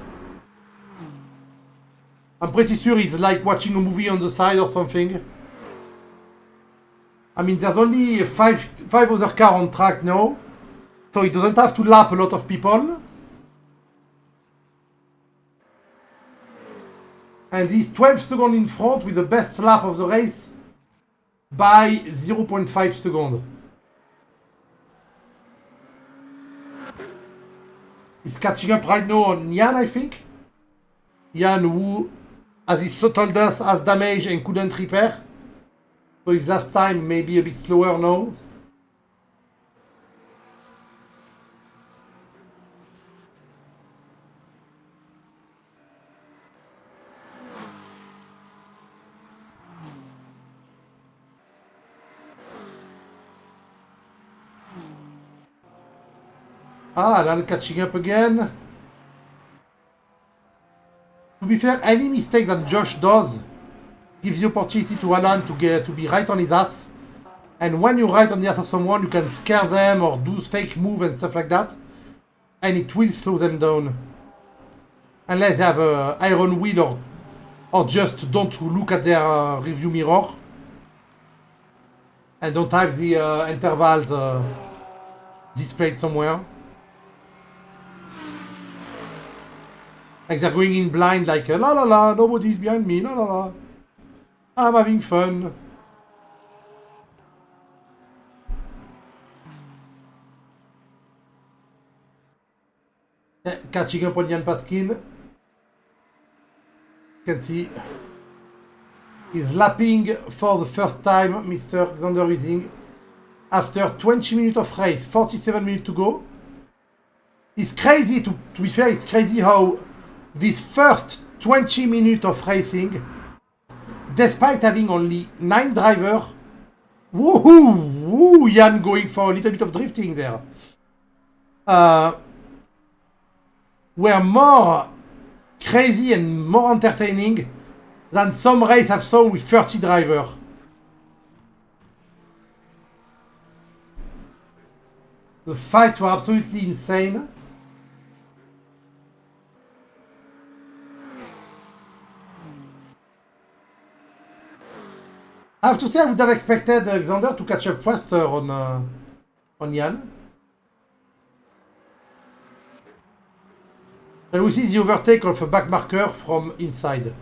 I'm pretty sure he's like watching a movie on the side or something. I mean, there's only five other cars on track now, so he doesn't have to lap a lot of people. And he's 12 seconds in front with the best lap of the race by 0.5 seconds. He's catching up right now on Jan, I think. Jan, who, as he told us, has damage and couldn't repair. So his last time may be a bit slower now. Alan catching up again. To be fair, any mistake that Josh does gives the opportunity to Alan to be right on his ass. And when you're right on the ass of someone, you can scare them or do fake move and stuff like that. And it will slow them down. Unless they have an iron wheel or just don't look at their review mirror. And don't have the intervals displayed somewhere. Like they're going in blind like la la la, nobody's behind me, la la la. I'm having fun. Catching up on Jan Paskin. You can see he's lapping for the first time Mr. Xander Ising after 20 minutes of race, 47 minutes to go. It's crazy, to be fair, it's crazy how this first 20 minutes of racing, despite having only 9 drivers, woohoo! Woo! Jan going for a little bit of drifting there. Were more crazy and more entertaining than some race I've seen with 30 drivers. The fights were absolutely insane. I have to say I would have expected Alexander to catch up faster on Jan. And we see the overtake of a back marker from inside.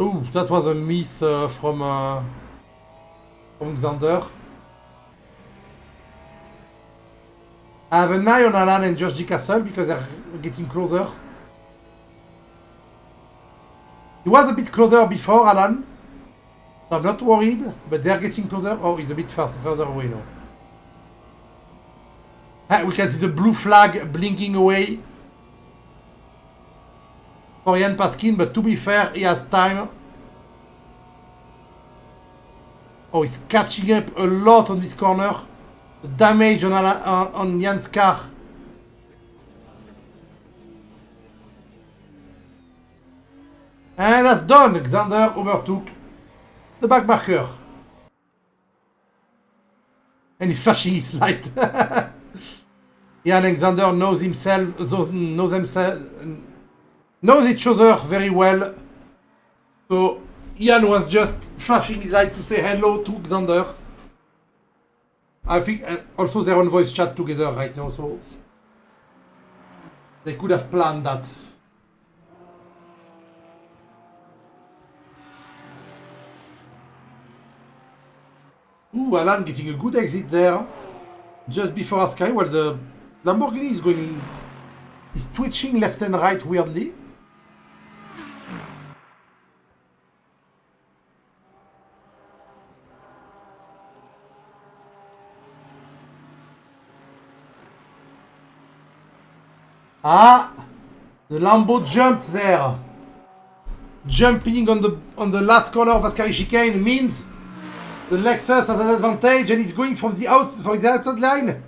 Oh, that was a miss from Xander. I have an eye on Alan and Josh G. Castle because they're getting closer. He was a bit closer before, Alan. So I'm not worried, but they're getting closer. Oh, he's a bit further away now. We can see the blue flag blinking away for Jan Paskin, but to be fair, he has time. Oh, he's catching up a lot on this corner. The damage on Jan's car. And that's done. Xander overtook the back marker. And he's flashing his light. Jan and Xander knows each other very well. So Jan was just flashing his light to say hello to Xander. I think also they're on voice chat together right now, so they could have planned that. Ooh, Alan getting a good exit there. Just before Ascari, well, the Lamborghini is going... He's twitching left and right weirdly. Ah! The Lambo jumped there. Jumping on the last corner of Ascari chicane means the Lexus has an advantage and is going from the outside line.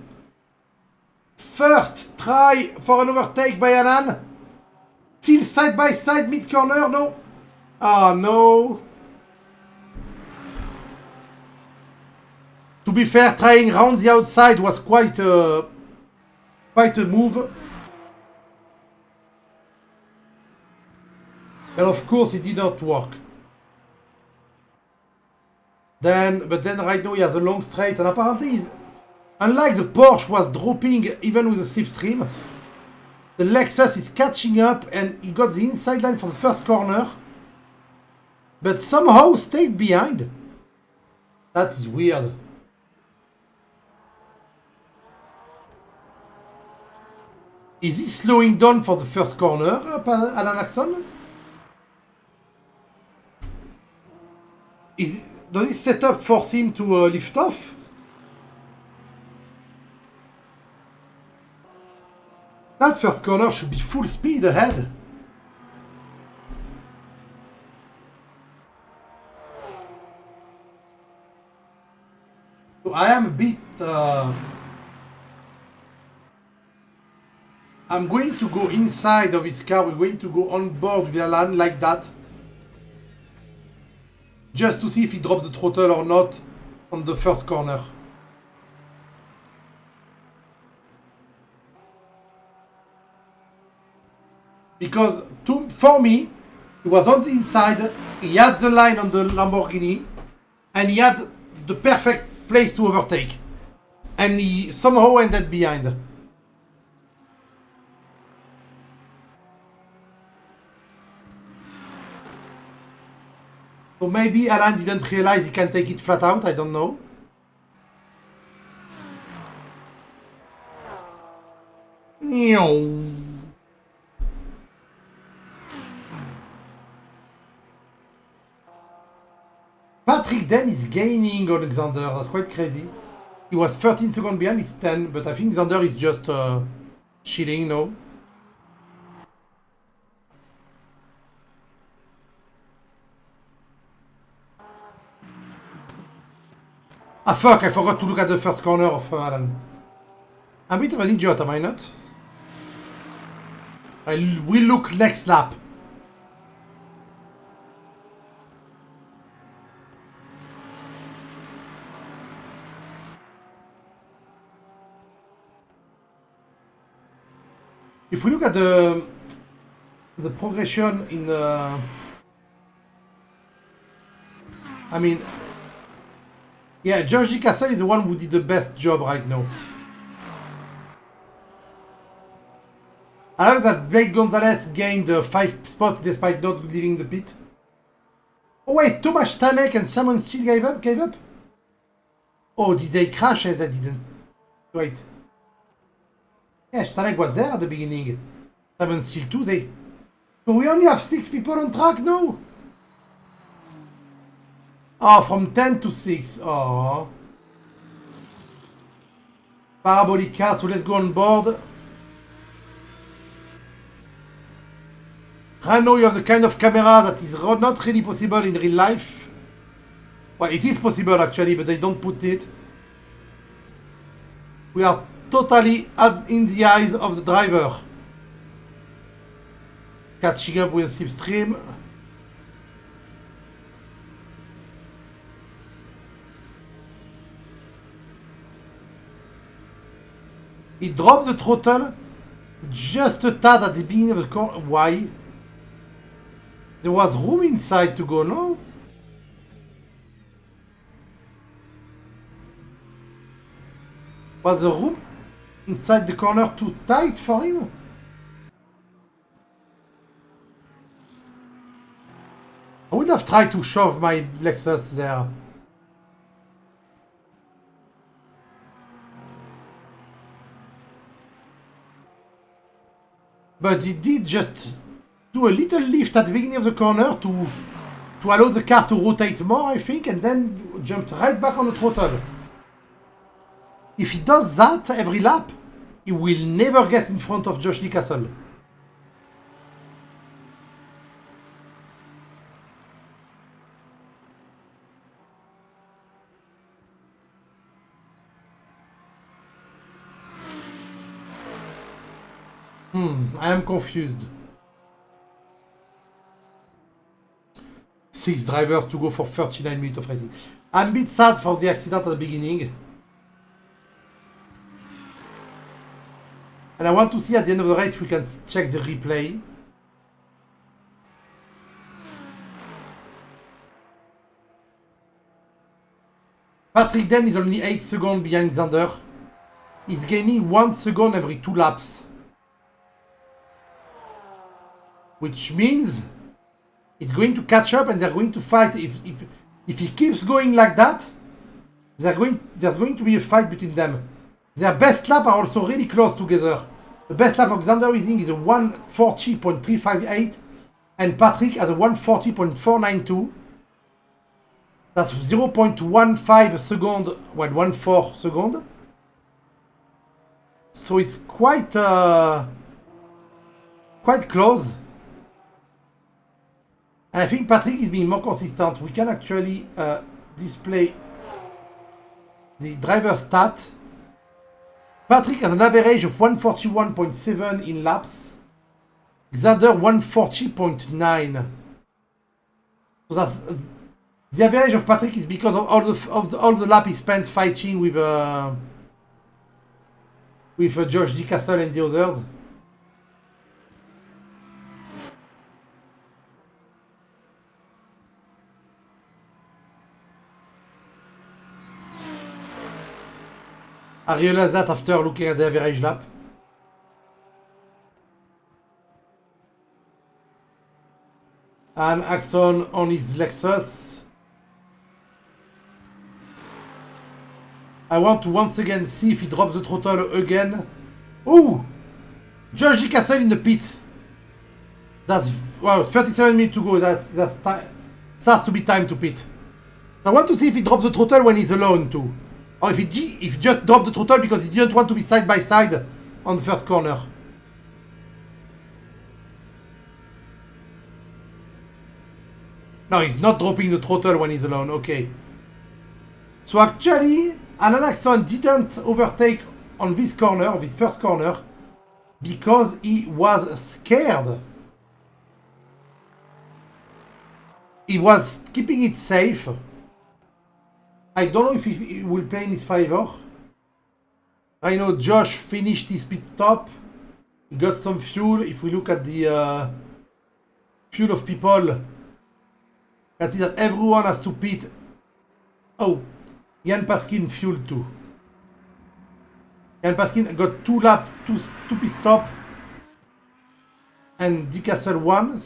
First try for an overtake by Alan. Still side by side mid corner. No. Ah, no. To be fair, trying round the outside was quite a move. And of course it did not work. But then right now he has a long straight, and apparently unlike the Porsche was dropping even with the slipstream, the Lexus is catching up and he got the inside line for the first corner, but somehow stayed behind. That is weird. Is he slowing down for the first corner, Alan Axon? Does this setup force him to lift off? That first corner should be full speed ahead. So I am a bit... I'm going to go inside of his car. We're going to go on board with Alan like that. Just to see if he drops the throttle or not on the first corner. Because for me, he was on the inside, he had the line on the Lamborghini, and he had the perfect place to overtake. And he somehow ended behind. So maybe Alan didn't realize he can take it flat out, I don't know. Patrick then is gaining on Xander, that's quite crazy. He was 13 seconds behind, it's 10, but I think Xander is just chilling now. Ah fuck, I forgot to look at the first corner of Alan. I'm a bit of an idiot, am I not? I will look next lap. If we look at the progression in the... I mean... Yeah, George Castle is the one who did the best job right now. I like that Blake Gonzalez gained 5 spots despite not leaving the pit. Oh wait, Tomasz Stanek and Simon Steele gave up? Oh, did they crash? They didn't. Wait. Yeah, Stanek was there at the beginning. Simon Steele too, So we only have 6 people on track now? Oh, from 10 to 6. Oh. Parabolic car, so let's go on board. I know you have the kind of camera that is not really possible in real life. Well, it is possible actually, but they don't put it. We are totally in the eyes of the driver. Catching up with slipstream. He dropped the throttle just a tad at the beginning of the corner. Why? There was room inside to go, no? Was the room inside the corner too tight for him? I would have tried to shove my Lexus there. But he did just do a little lift at the beginning of the corner to allow the car to rotate more, I think, and then jumped right back on the throttle. If he does that every lap, he will never get in front of Josh Lee Castle. I am confused. 6 drivers to go for 39 minutes of racing. I'm a bit sad for the accident at the beginning. And I want to see at the end of the race if we can check the replay. Patrick Den is only 8 seconds behind Xander. He's gaining 1 second every 2 laps. Which means it's going to catch up and they're going to fight. If he keeps going like that, there's going to be a fight between them. Their best lap are also really close together. The best lap of Xander Ising is a 140.358 and Patrick has a 140.492. That's 0.15 second, well, 1/4 second. So it's quite close. And I think Patrick is being more consistent. We can actually display the driver stat. Patrick has an average of 141.7 in laps. Xander 140.9. So that's the average of Patrick is because of all the lap he spent fighting with Josh D. Castle and the others. I realized that after looking at the average lap. And Axon on his Lexus. I want to once again see if he drops the throttle again. Ooh! George Castle in the pit. That's, wow, 37 minutes to go. That's time. Starts to be time to pit. I want to see if he drops the throttle when he's alone too. Or if he just dropped the throttle because he didn't want to be side by side on the first corner. No, he's not dropping the throttle when he's alone. Okay. So actually, Alan Axon didn't overtake on this corner, this first corner, because he was scared. He was keeping it safe. I don't know if he will play in his favor. I know Josh finished his pit stop. He got some fuel. If we look at the fuel of people, you can see that everyone has to pit. Oh, Jan Paskin fuel too. Jan Paskin got 2 laps, 2 pit stop, and Decastle 1.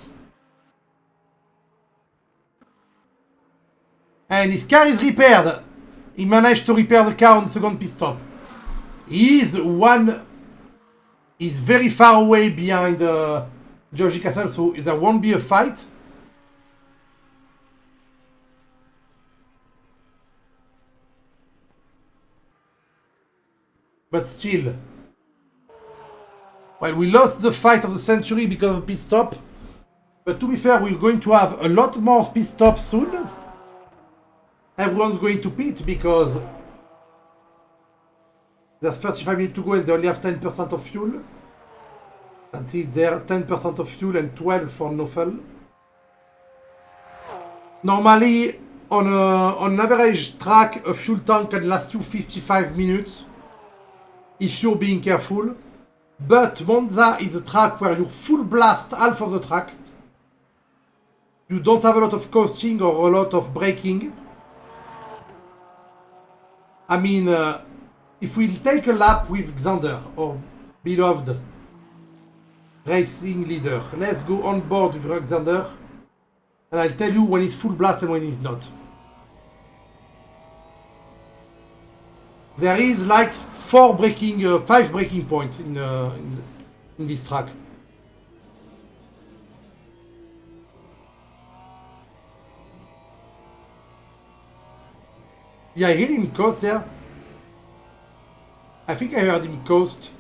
And his car is repaired. He managed to repair the car on the second pit stop. He's very far away behind Georgie Castle, so there won't be a fight. But still. Well, we lost the fight of the century because of pit stop. But to be fair, we're going to have a lot more pit stops soon. Everyone's going to pit because there's 35 minutes to go and they only have 10% of fuel. Until they're 10% of fuel and 12 for no fuel. Normally, on an average track, a fuel tank can last you 55 minutes if you're being careful. But Monza is a track where you full blast half of the track. You don't have a lot of coasting or a lot of braking. I mean, if we take a lap with Xander, our beloved racing leader, let's go on board with Xander, and I'll tell you when he's full blast and when he's not. There is like 5 braking points in this track. Yeah, I heard him coast there. I think I heard him coast.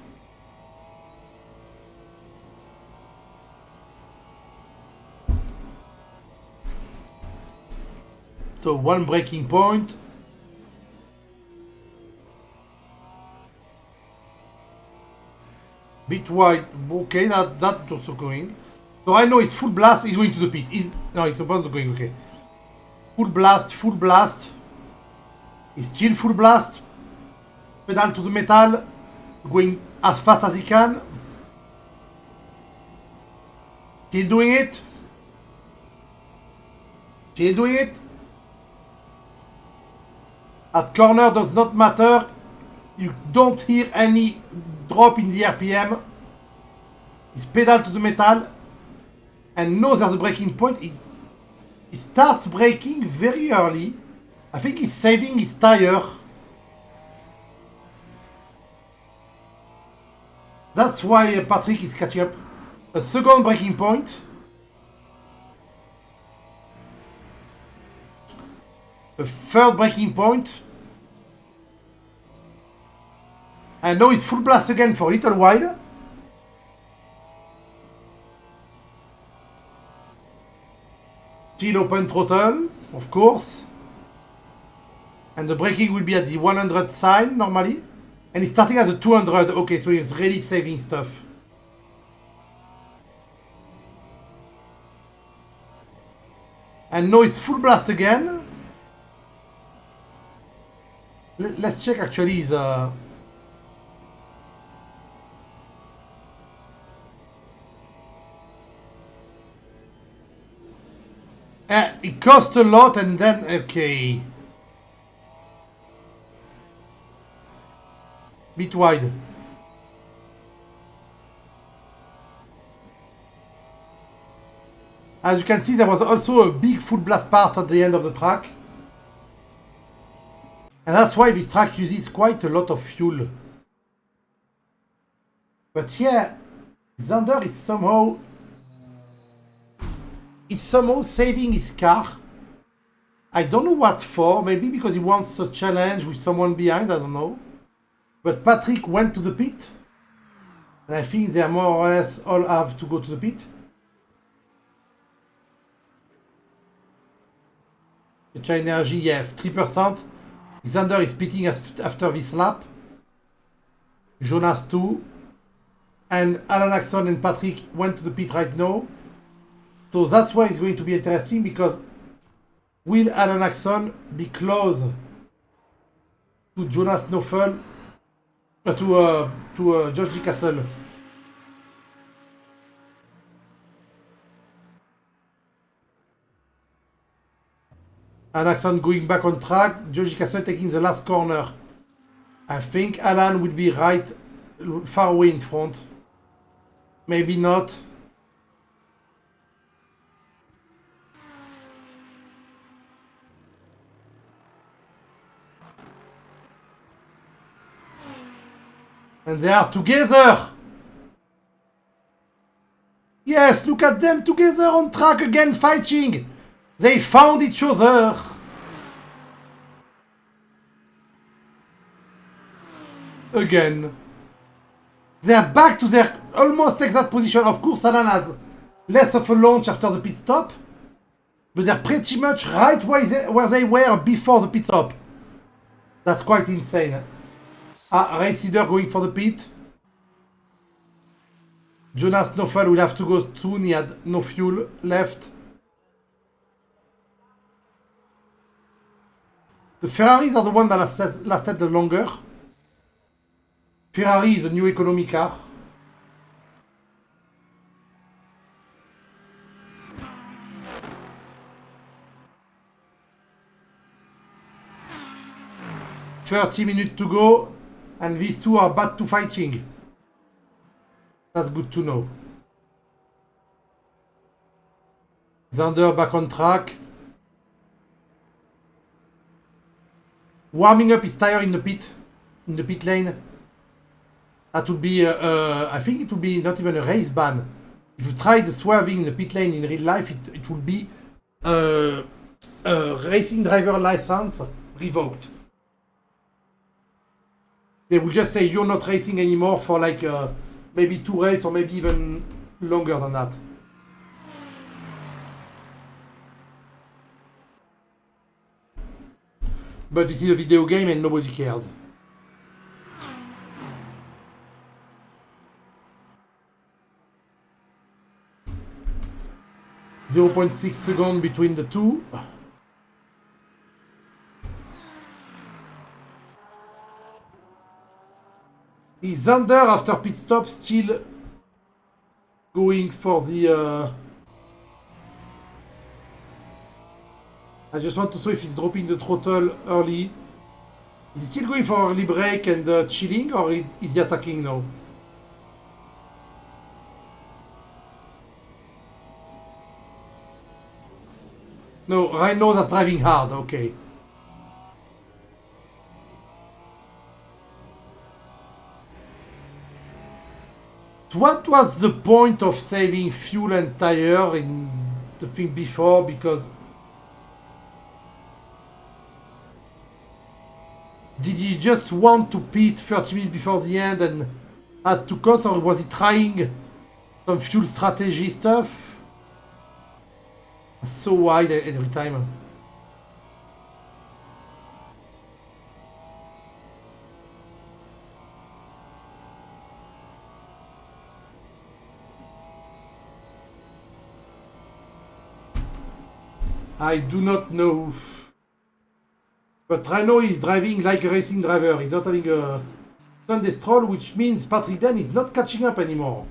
So 1 braking point. Bit wide. Okay, that's also going. So I know it's full blast. He's going to the pit. No, it's about to going. Okay. Full blast. Full blast. He's still full blast. Pedal to the metal. Going as fast as he can. Still doing it. Still doing it. At corner does not matter. You don't hear any drop in the RPM. He's pedal to the metal. And knows there's a braking point. He starts braking very early. I think he's saving his tire. That's why Patrick is catching up. A second braking point. A third braking point. And now it's full blast again for a little while. Still open throttle, of course. And the braking will be at the 100 sign normally. And he's starting at the 200. Okay, so he's really saving stuff. And now it's full blast again. Let's check actually his... it costs a lot and then... Okay. Bit wide. As you can see, there was also a big full blast part at the end of the track. And that's why this track uses quite a lot of fuel. But yeah, Xander is somehow saving his car. I don't know what for. Maybe because he wants a challenge with someone behind. I don't know. But Patrick went to the pit. And I think they more or less all have to go to the pit. The energy, yeah, 3%. Xander is pitting after this lap. Jonas too. And Alan Axon and Patrick went to the pit right now. So that's why it's going to be interesting, because will Alan Axon be close to Jonas Knoffel, to Josh Castle? Alan Axon going back on track, Josh Castle taking the last corner. I think Alan will be right far away in front. Maybe not. And they are together! Yes, look at them together on track again, fighting! They found each other! Again. They are back to their almost exact position. Of course, Alan has less of a launch after the pit stop, but they're pretty much right where they were before the pit stop. That's quite insane. Race leader going for the pit. Jonas Knoffel will have to go soon. He had no fuel left. The Ferraris are the one that lasted the longer. Ferrari is a new economy car. "30 minutes to go, and these two are back to fighting." That's good to know. Xander back on track. Warming up his tire in the pit lane. That would be, I think it would be not even a race ban. If you tried swerving in the pit lane in real life, it would be a racing driver license revoked. They will just say you're not racing anymore for like maybe 2 races or maybe even longer than that. But this is a video game and nobody cares. .6 seconds between the two. Is Xander after pit stop still going for the... I just want to see if he's dropping the throttle early. Is he still going for early brake and chilling, or is he attacking now? No, Rhino that's driving hard, okay. What was the point of saving fuel and tire in the thing before? Because did he just want to pit 30 minutes before the end and had to cost, or was he trying some fuel strategy stuff? So wide every time. I do not know. But Rhino is driving like a racing driver. He's not having a Sunday stroll, which means Patrick Dan is not catching up anymore.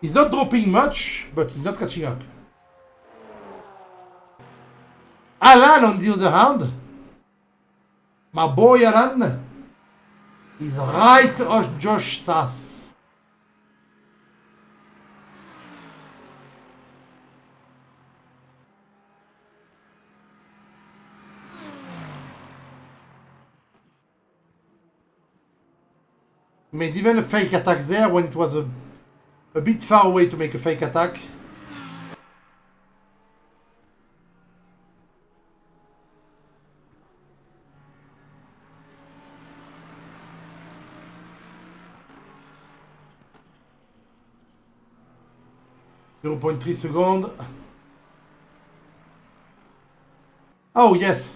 He's not dropping much, but he's not catching up. Alan, on the other hand, my boy Alan, is right on Josh Sass. Made even a fake attack there when it was a bit far away to make a fake attack. .3 seconds. Oh, yes.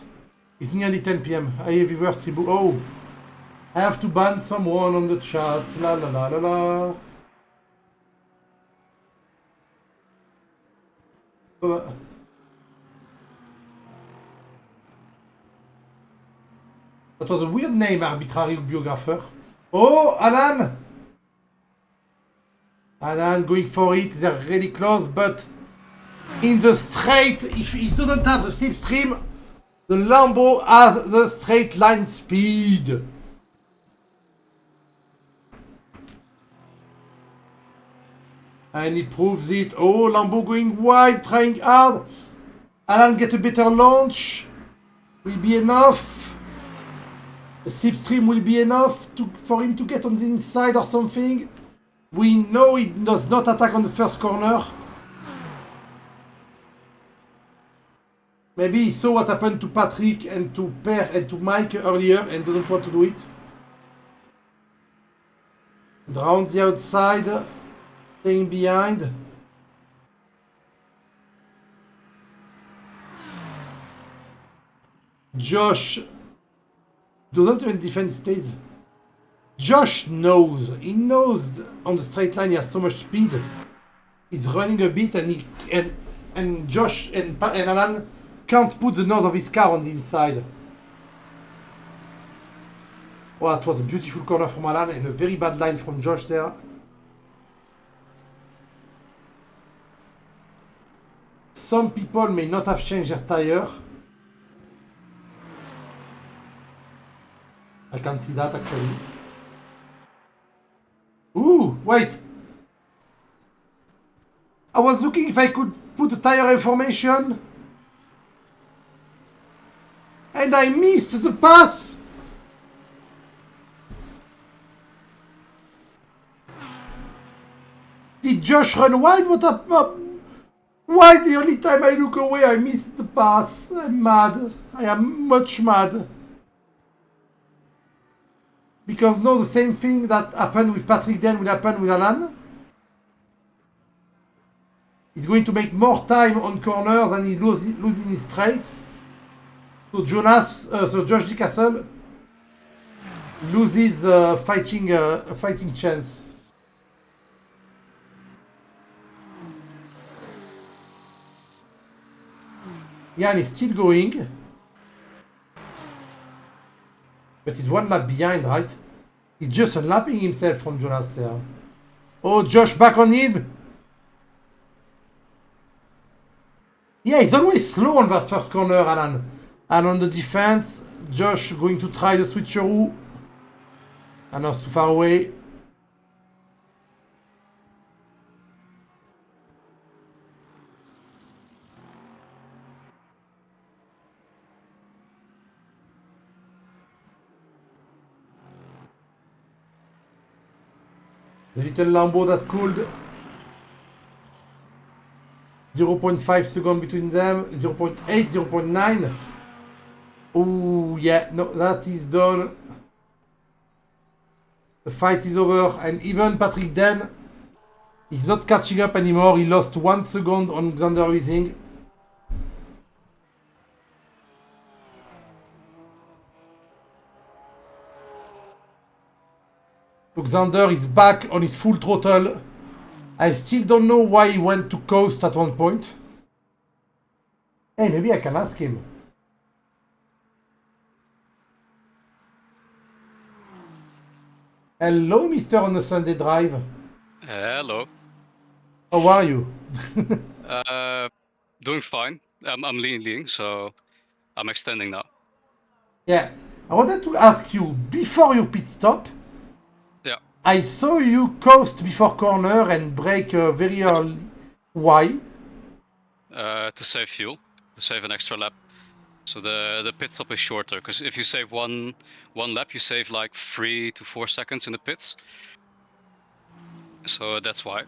It's nearly 10 p.m. I have reversed reboot. Oh. I have to ban someone on the chat. La la la la la. That was a weird name, arbitrary biographer. Oh, Alan! Alan going for it. They're really close, but in the straight, if he doesn't have the slipstream, the Lambo has the straight line speed. And he proves it. Oh, Lambo going wide, trying hard. Alan get a better launch. Will be enough. The slipstream will be enough for him to get on the inside or something. We know he does not attack on the first corner. Maybe he saw what happened to Patrick and to Per and to Mike earlier and doesn't want to do it. And round the outside, staying behind. Josh doesn't even defend stays. Josh knows. He knows on the straight line he has so much speed. He's running a bit and Josh and Alan can't put the nose of his car on the inside. Well, that was a beautiful corner from Alan and a very bad line from Josh there. Some people may not have changed their tire. I can't see that actually. Ooh, wait. I was looking if I could put the tire information. And I missed the pass. Did Josh run wide? What up? Why the only time I look away I missed the pass? I'm mad. I am much mad. Because now the same thing that happened with Patrick Den will happen with Alan. He's going to make more time on corners and he's losing his straight. So Josh D. Castle loses a fighting chance. Yeah, and he's still going. But he's one lap behind, right? He's just unlapping himself from Jonas there. Oh, Josh back on him. Yeah, he's always slow on that first corner, Alan. And on the defense, Josh going to try the switcheroo. And now it's too far away. The little Lambo that cooled. 0.5 seconds between them. 0.8, 0.9. Oh, yeah, no, that is done. The fight is over, and even Patrick Den is not catching up anymore. He lost 1 second on Xander Rising. So Xander is back on his full throttle. I still don't know why he went to coast at one point. Hey, maybe I can ask him. Hello, Mister on the Sunday drive. Hello. How are you? Doing fine. I'm leaning, so I'm extending now. Yeah, I wanted to ask you, before your pit stop, Yeah. I saw you coast before corner and brake very early. Why? To save fuel, to save an extra lap. So the pit stop is shorter, because if you save one lap, you save like 3 to 4 seconds in the pits. So that's why.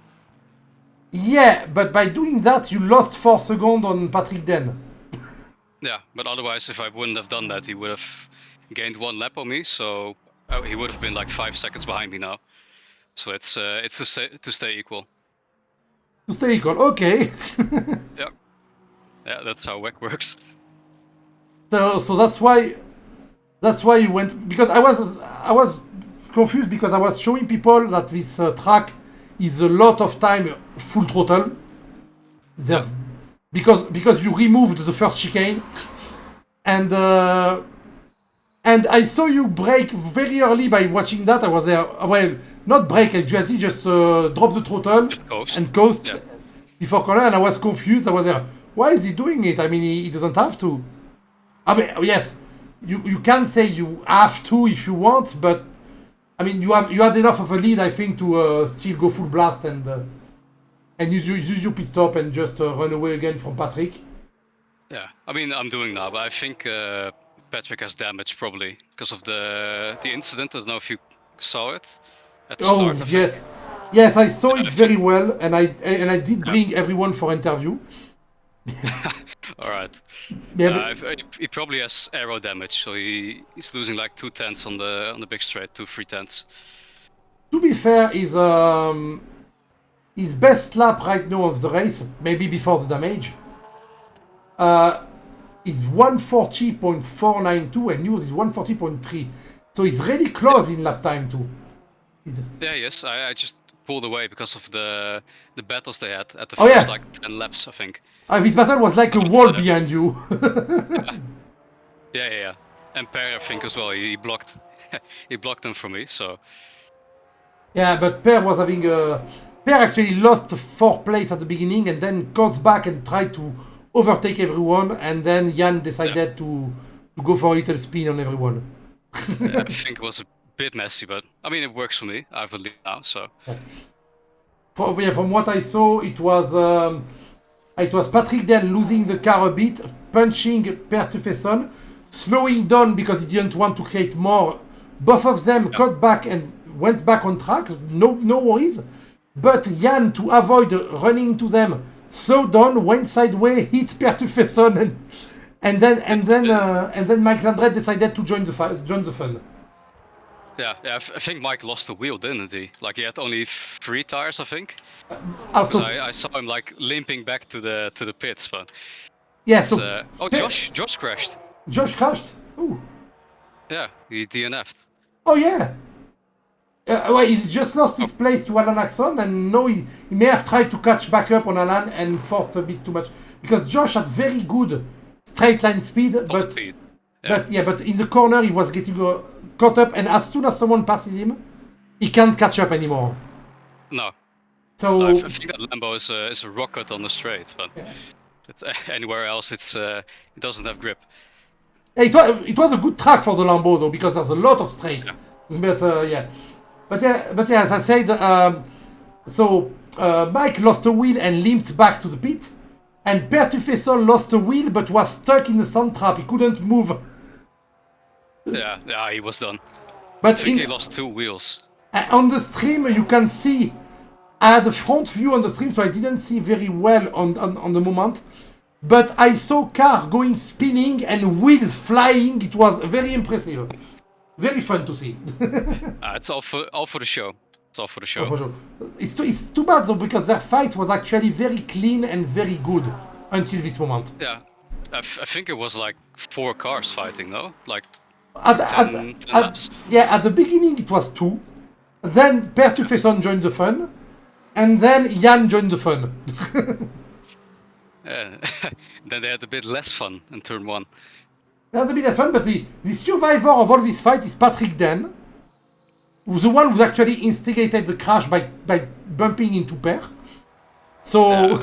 Yeah, but by doing that, you lost 4 seconds on Patrick Den. Yeah, but otherwise, if I wouldn't have done that, he would have gained 1 lap on me. So he would have been like 5 seconds behind me now. So it's to stay equal. To stay equal, okay. Yeah. Yeah, that's how WEC works. So that's why you went, because I was confused because I was showing people that this track is a lot of time full throttle. There's because you removed the first chicane, and I saw you brake very early. By watching that, I was there. Well, not brake, actually, just drop the throttle and coast before corner, and I was confused. I was there. Why is he doing it? I mean, he doesn't have to. I mean, yes, you can say you have to if you want, but I mean, you had enough of a lead, I think, to still go full blast and use your pit stop and just run away again from Patrick. Yeah, I mean, I'm doing now, but I think Patrick has damage probably because of the incident. I don't know if you saw it at the start. Oh yes, yes, I saw it very well, and I did bring everyone for interview. All right. Yeah, he probably has aero damage, so he's losing like 2/10 on the big straight, 3/10. To be fair, his best lap right now of the race, maybe before the damage, is 140.492 and yours is 140.3. So he's really close in lap time too. Yeah, yes, I just pulled away because of the battles they had at the first like 10 laps, I think. This battle was like a wall behind you. Yeah. And Per, I think as well, he blocked he blocked them for me, so. Yeah, but Per was having Per actually lost 4th place at the beginning and then got back and tried to overtake everyone, and then Jan decided to go for a little spin on everyone. Yeah, I think it was a bit messy, but I mean, it works for me. I have a lead now, so. From what I saw, it was Patrick then losing the car a bit, punching Per Tuffeson, slowing down because he didn't want to create more. Both of them got back and went back on track, no worries. But Jan, to avoid running into them, slowed down, went sideways, hit Per Tuffeson, and then Mike Landret decided to join the fun. Yeah, I think Mike lost the wheel, didn't he? Like he had only 3 tires, I think. Also, I saw him like limping back to the pits, but. Yeah. So. Josh crashed. Josh crashed. Ooh. Yeah, he DNF'd. Oh yeah. Well, he just lost his place to Alan Axon, and no, he may have tried to catch back up on Alan and forced a bit too much because Josh had very good straight line speed, but in the corner he was getting caught up, and as soon as someone passes him, he can't catch up anymore. No. So I think that Lambo is a rocket on the straight, but it's, anywhere else it doesn't have grip. It was a good track for the Lambo though, because there's a lot of straight. Yeah. But as I said, Mike lost a wheel and limped back to the pit, and Per Tuffeson lost a wheel but was stuck in the sand trap. He couldn't move. Yeah, he was done. But I think he lost 2 wheels. On the stream, you can see. I had a front view on the stream, so I didn't see very well on the moment. But I saw car going spinning and wheels flying. It was very impressive. Very fun to see. It's all for the show. It's all for the show. Oh, for sure. It's too bad though, because their fight was actually very clean and very good until this moment. Yeah, I think it was like 4 cars fighting, no? Like 10 laps. Yeah, at the beginning it was 2. Then Per Tuffeson joined the fun, and then Jan joined the fun. Yeah. Then they had a bit less fun in turn 1. That's a bit less fun, but the survivor of all this fight is Patrick Den, who's the one who actually instigated the crash by bumping into Per. So I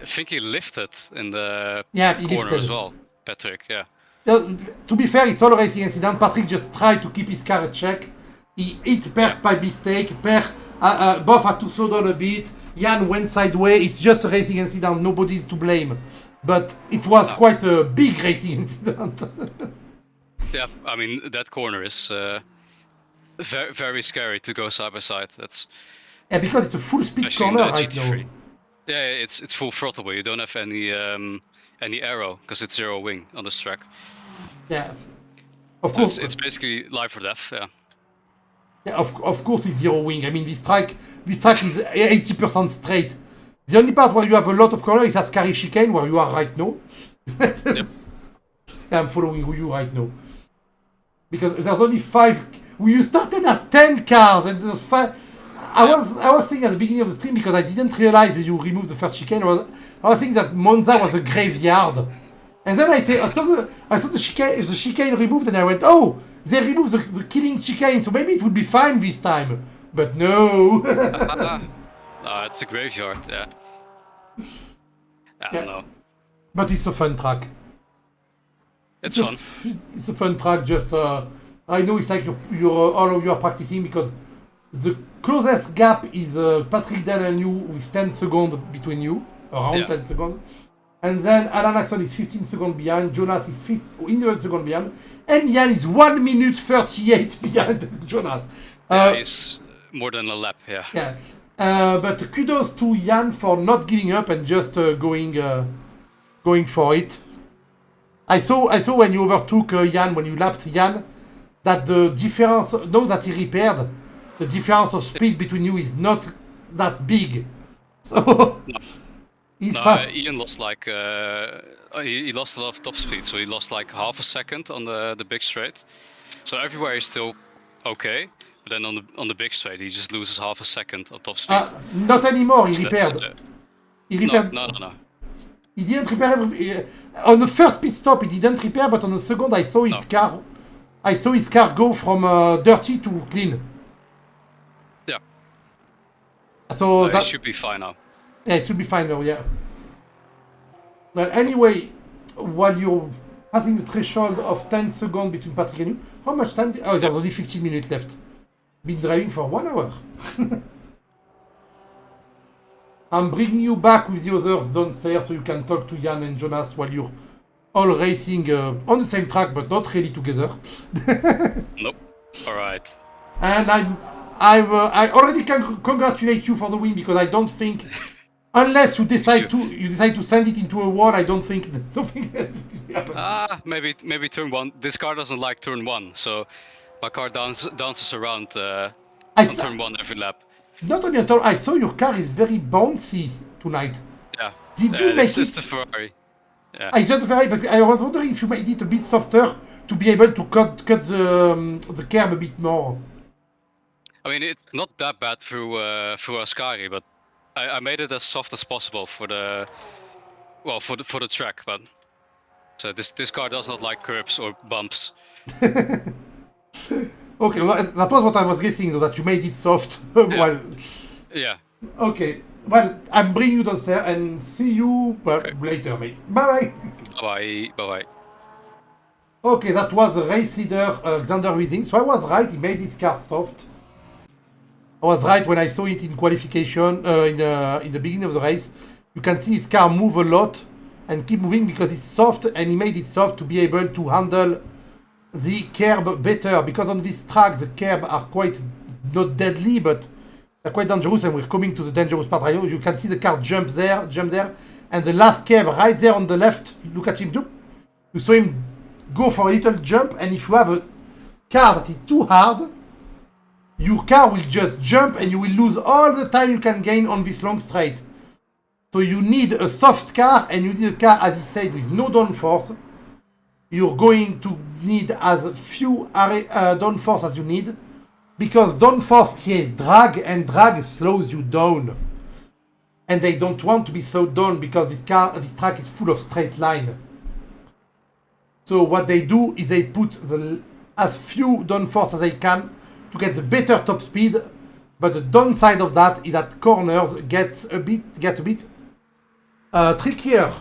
think he lifted in the corner as well, Patrick. Yeah. To be fair, it's all a racing incident. Patrick just tried to keep his car at check. He hit Per by mistake. Per both had to slow down a bit. Jan went sideways. It's just a racing incident. Nobody's to blame. But it was quite a big racing incident. Yeah, I mean that corner is very, very scary to go side by side. That's because it's a full speed corner right GT3. now. Yeah, it's full throttle, but you don't have any aero because it's 0 wing on this track. Yeah, of course. It's basically life or death. Yeah. Yeah, of course it's 0 wing. I mean this track is 80% straight. The only part where you have a lot of corner is at Scary Chicane, where you are right now. I'm following you right now. Because there's only 5. You started at 10 cars and there's 5. I was thinking at the beginning of the stream because I didn't realize you removed the first chicane. I was thinking that Monza was a graveyard. And then I saw the chicane removed and I went, oh, they removed the killing chicane, so maybe it would be fine this time. But no. No, it's a graveyard, yeah. I don't know. But it's a fun track. It's fun. It's a fun track, just I know it's like you're all of you are practicing because the closest gap is Patrick Dan and you with 10 seconds between you, around 10 seconds. And then Alan Axon is 15 seconds behind, Jonas is 11 seconds behind, and Jan is 1 minute 38 behind Jonas. He's more than a lap, yeah. But kudos to Jan for not giving up and just going for it. I saw when you overtook Jan, when you lapped Jan, that the difference, now that he repaired, the difference of speed between you is not that big. So he's fast. Ian lost like he lost a lot of top speed, so he lost like half a second on the big straight. So everywhere he's still okay, but then on the big straight he just loses half a second on top speed. Not anymore. He repaired. He repaired. No. He didn't repair everything. On the first pit stop, he didn't repair, but on the second, I saw his car. I saw his car go from dirty to clean. Yeah. So that it should be fine now. Yeah, it should be fine now. Yeah. But anyway, while you're passing the threshold of 10 seconds between Patrick and you, how much time? There's only 15 minutes left. Been driving for 1 hour. I'm bringing you back with the others downstairs so you can talk to Jan and Jonas while you're all racing on the same track, but not really together. Nope. All right. And I already can congratulate you for the win because I don't think, unless you decide to send it into a wall, I don't think happen. Maybe turn 1. This car doesn't like turn 1, so my car dances around on turn 1 every lap. Not only at all, I saw your car is very bouncy tonight. Yeah. Did you make it's just a Ferrari. Yeah. It's just a Ferrari, but I was wondering if you made it a bit softer to be able to cut the curb a bit more. I mean, it's not that bad through Ascari, but I made it as soft as possible for the track. But so this car does not like curbs or bumps. Okay, well, that was what I was guessing, though, that you made it soft. Well, yeah. Okay. Well, I'm bringing you downstairs and see you later, mate. Bye-bye. Bye-bye. Okay, that was the race leader, Xander Weising. So I was right, he made his car soft. I was right when I saw it in qualification, in the beginning of the race. You can see his car move a lot and keep moving because it's soft, and he made it soft to be able to handle the curb better, because on this track the curb are quite not deadly, but they're quite dangerous, and we're coming to the dangerous part right now. You can see the car jump there, and the last curb right there on the left, look at him do. You saw him go for a little jump, and if you have a car that is too hard, your car will just jump and you will lose all the time you can gain on this long straight. So you need a soft car, and you need a car, as he said, with no downforce. You're going to need as few downforce as you need, because downforce creates drag, and drag slows you down. And they don't want to be slowed down because this track is full of straight line. So what they do is they put as few downforce as they can to get the better top speed, but the downside of that is that corners get a bit trickier.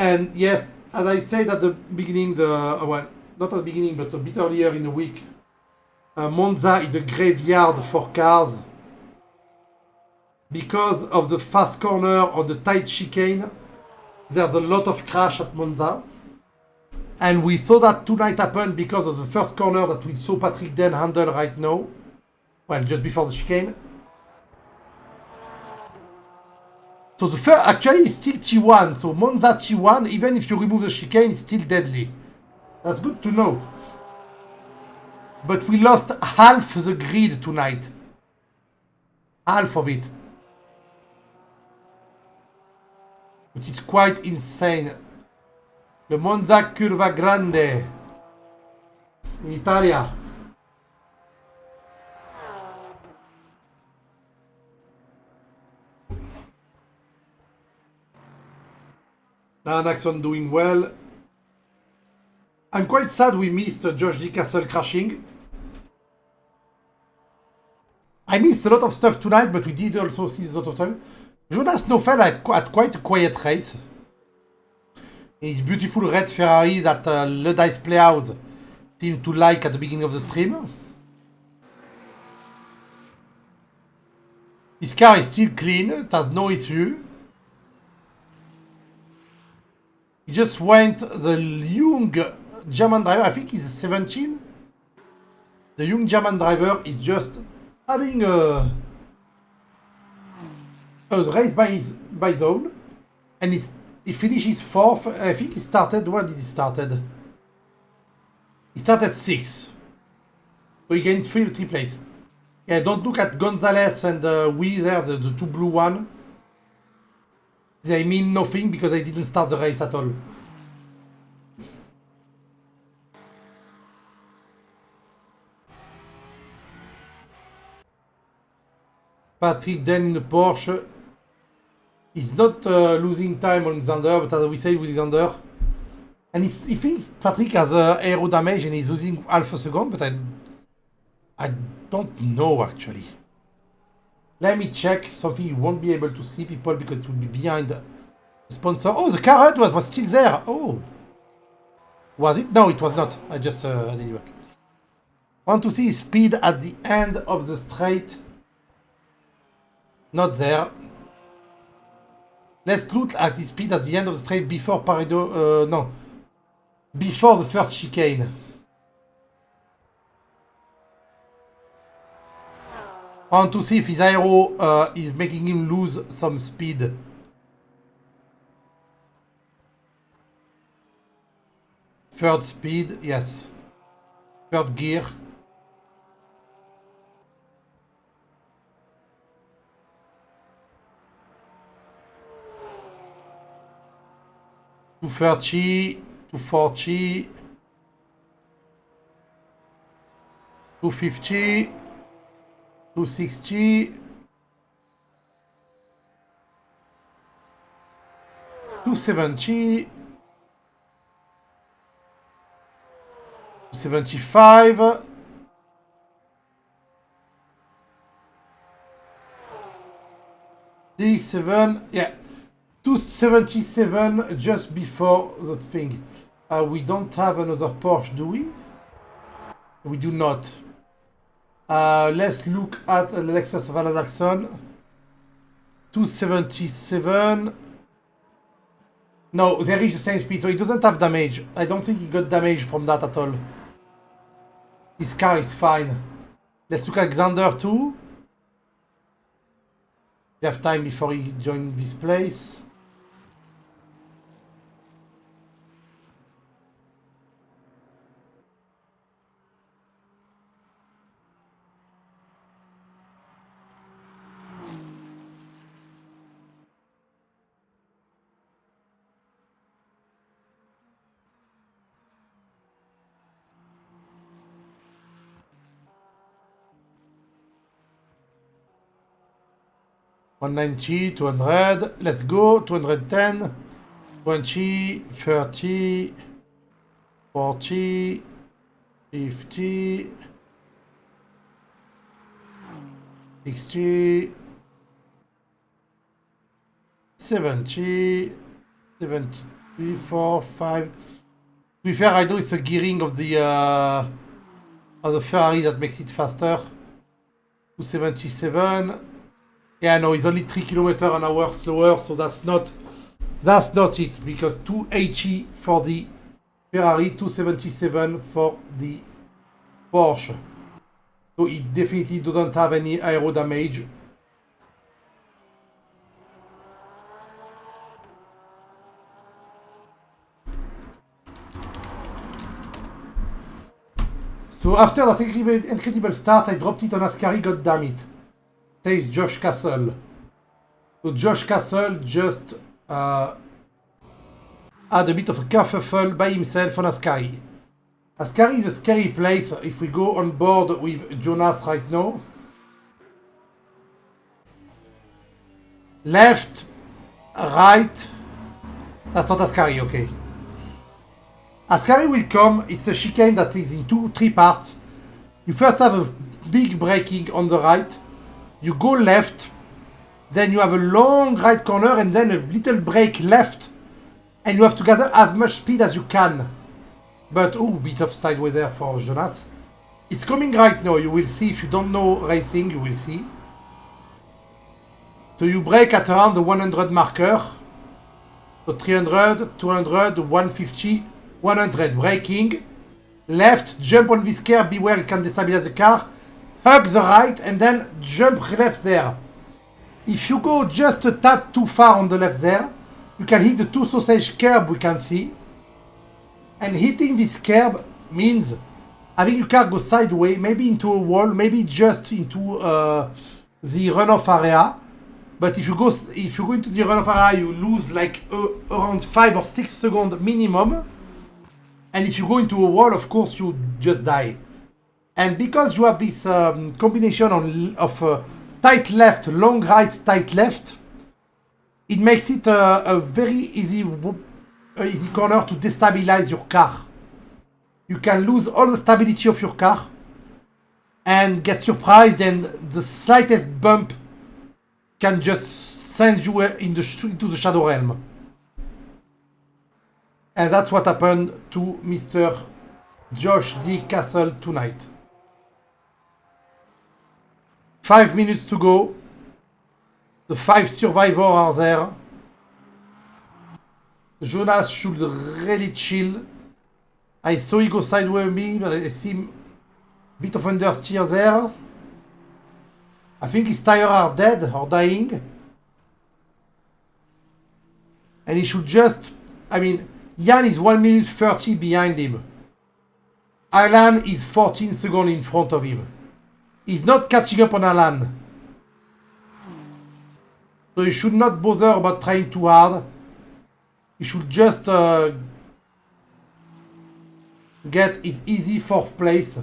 And yes, as I said at the beginning, well, not at the beginning, but a bit earlier in the week, Monza is a graveyard for cars because of the fast corner or the tight chicane. There's a lot of crash at Monza, and we saw that tonight happen because of the first corner that we saw Patrick Den handle right now, well, just before the chicane. So the first, actually, is still T1. So Monza T1, even if you remove the chicane, it's still deadly. That's good to know. But we lost half the grid tonight. Half of it. which is quite insane. The Monza Curva Grande in Italia. Naxon doing well. I'm quite sad we missed Josh D. Castle crashing. I missed a lot of stuff tonight, but we did also see the total. Jonas Nofel had quite a quiet race. His beautiful red Ferrari that Le Dice Playhouse seemed to like at the beginning of the stream. His car is still clean, it has no issue. He just went the young German driver, I think he's 17. The young German driver is just having a race by his own, and he finishes 4th. I think he started. Where did he started? He started 6th, so he gained 3 places. Yeah, don't look at Gonzalez and we there, the 2 blue one. They mean nothing because they didn't start the race at all. Patrick then in the Porsche. He's not losing time on Xander, but as we say with Xander. And he thinks Patrick has aero damage and he's losing half a second, but I don't know actually. Let me check something you won't be able to see, people, because it will be behind the sponsor. Oh, the car was still there. Oh. Was it? No, it was not. I just did it back. Want to see his speed at the end of the straight. Not there. Let's look at his speed at the end of the straight before Paredo. No. Before the first chicane. I want to see if his aero is making him lose some speed. Third speed, yes. Third gear. $230, $240, $250. 260, 270, 275, 7, yeah, 277 just before the thing. We don't have another Porsche, do we? We do not. Let's look at the Lexus of Alan Axon. 277. No, they reach the same speed, so he doesn't have damage. I don't think he got damage from that at all. His car is fine. Let's look at Xander too. We have time before he joins this place. $190, 200, let's go, 210, 20, 30, 40, 50, 60, 70, 73, 4, 5. To be fair, I know it's a gearing of the Ferrari that makes it faster. 277. Yeah, no, it's only 3 km/h slower, so that's not it, because 280 for the Ferrari, 277 for the Porsche. So it definitely doesn't have any aero damage. So after that incredible start, I dropped it on Ascari, god damn it. Says Josh Castle. So Josh Castle just had a bit of a kerfuffle by himself on Ascari. Ascari is a scary place if we go on board with Jonas right now. Left, right. That's not Ascari, okay. Ascari will come. It's a chicane that is in 3 parts. You first have a big braking on the right. You go left. Then you have a long right corner and then a little break left. And you have to gather as much speed as you can. But, oh, bit of sideways there for Jonas. It's coming right now. You will see. If you don't know racing, you will see. So you brake at around the 100 marker. So 300, 200, 150, 100. Braking. Left, jump on this curve, beware it can destabilize the car. Hug the right and then jump left there. If you go just a tad too far on the left there, you can hit the 2 sausage curb we can see. And hitting this curb means having your car go sideways, maybe into a wall, maybe just into the runoff area. But if you go into the runoff area, you lose like around 5 or 6 seconds minimum. And if you go into a wall, of course, you just die. And because you have this combination of tight left, long right, tight left, it makes it a very easy corner to destabilize your car. You can lose all the stability of your car and get surprised, and the slightest bump can just send you into the shadow realm. And that's what happened to Mr. Josh D. Castle tonight. 5 minutes to go. The 5 survivors are there. Jonas should really chill. I saw he go sideways with me, but I see a bit of understeer there. I think his tires are dead or dying. And he should just, I mean, Jan is 1 minute 30 behind him. Alan is 14 seconds in front of him. He's not catching up on Alan. So he should not bother about trying too hard. He should just get his easy 4th place.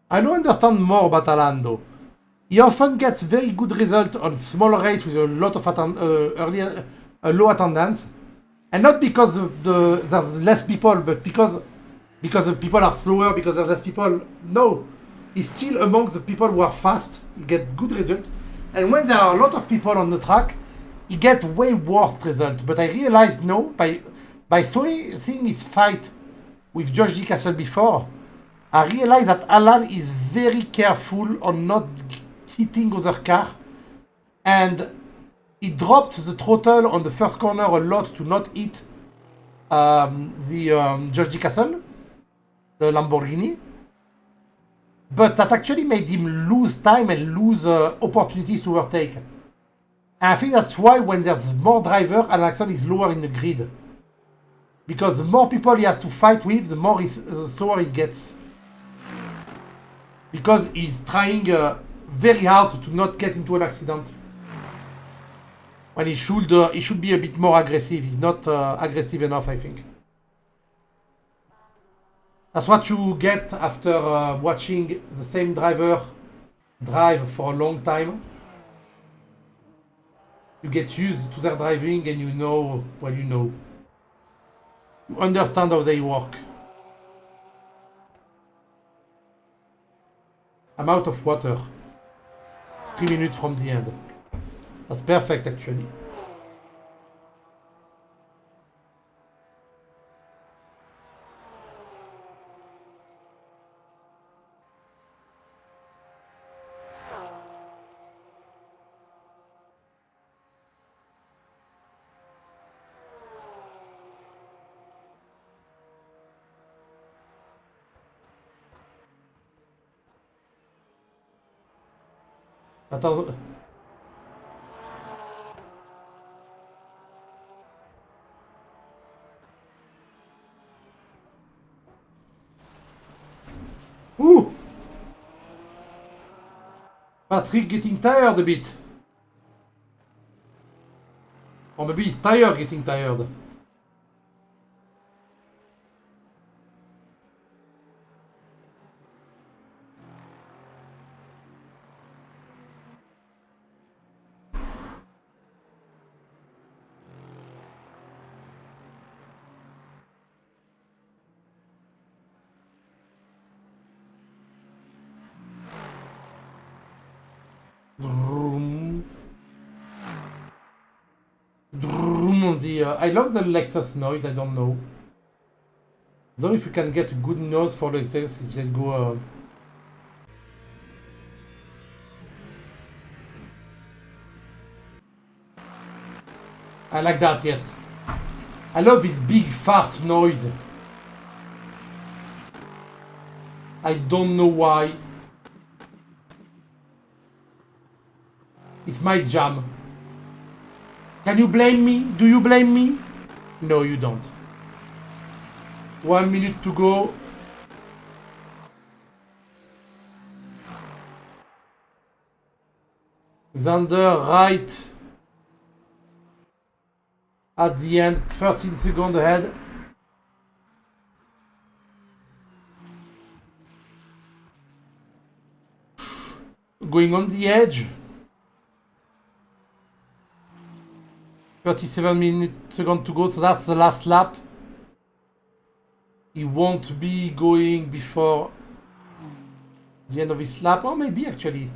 I don't understand more about Alan though. He often gets very good results on small race with a lot of low attendance, and not because there's less people, but because the people are slower, because there's less people. No, he's still amongst the people who are fast. He gets good results, and when there are a lot of people on the track, he gets way worse results. But I realized now by seeing his fight with Josh D. Castle before, I realized that Alan is very careful on not hitting other car, and he dropped the throttle on the first corner a lot to not hit the Josh D. Castle, the Lamborghini. But that actually made him lose time and lose opportunities to overtake. And I think that's why when there's more driver, Alan is lower in the grid. Because the more people he has to fight with, the slower he gets. Because he's trying very hard to not get into an accident. When he should be a bit more aggressive. He's not aggressive enough, I think. That's what you get after watching the same driver drive for a long time. You get used to their driving and you know, well, you know. You understand how they work. I'm out of water. 3 minutes from the end. That's perfect, actually. Attends. Ouh! Patrick getting tired a bit. Or maybe he's tired getting tired. Vroom. Vroom on the, I love the Lexus noise, I don't know. I don't know if you can get a good noise for Lexus if they go... I like that, yes. I love this big fart noise. I don't know why. It's my jam. Can you blame me? Do you blame me? No, you don't. 1 minute to go. Xander right at the end, 13 seconds ahead. Going on the edge. 37 seconds to go, so that's the last lap. He won't be going before the end of his lap, or maybe actually.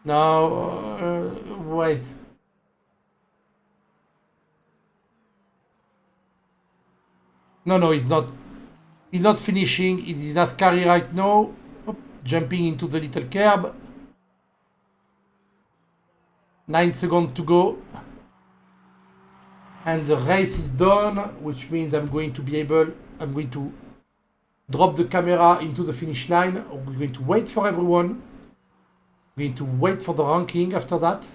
No, wait. No, he's not. He's not finishing. He's in Ascari right now. Oop, jumping into the little curb. 9 seconds to go. And the race is done, which means I'm going to drop the camera into the finish line. We're going to wait for everyone. We're going to wait for the ranking after that.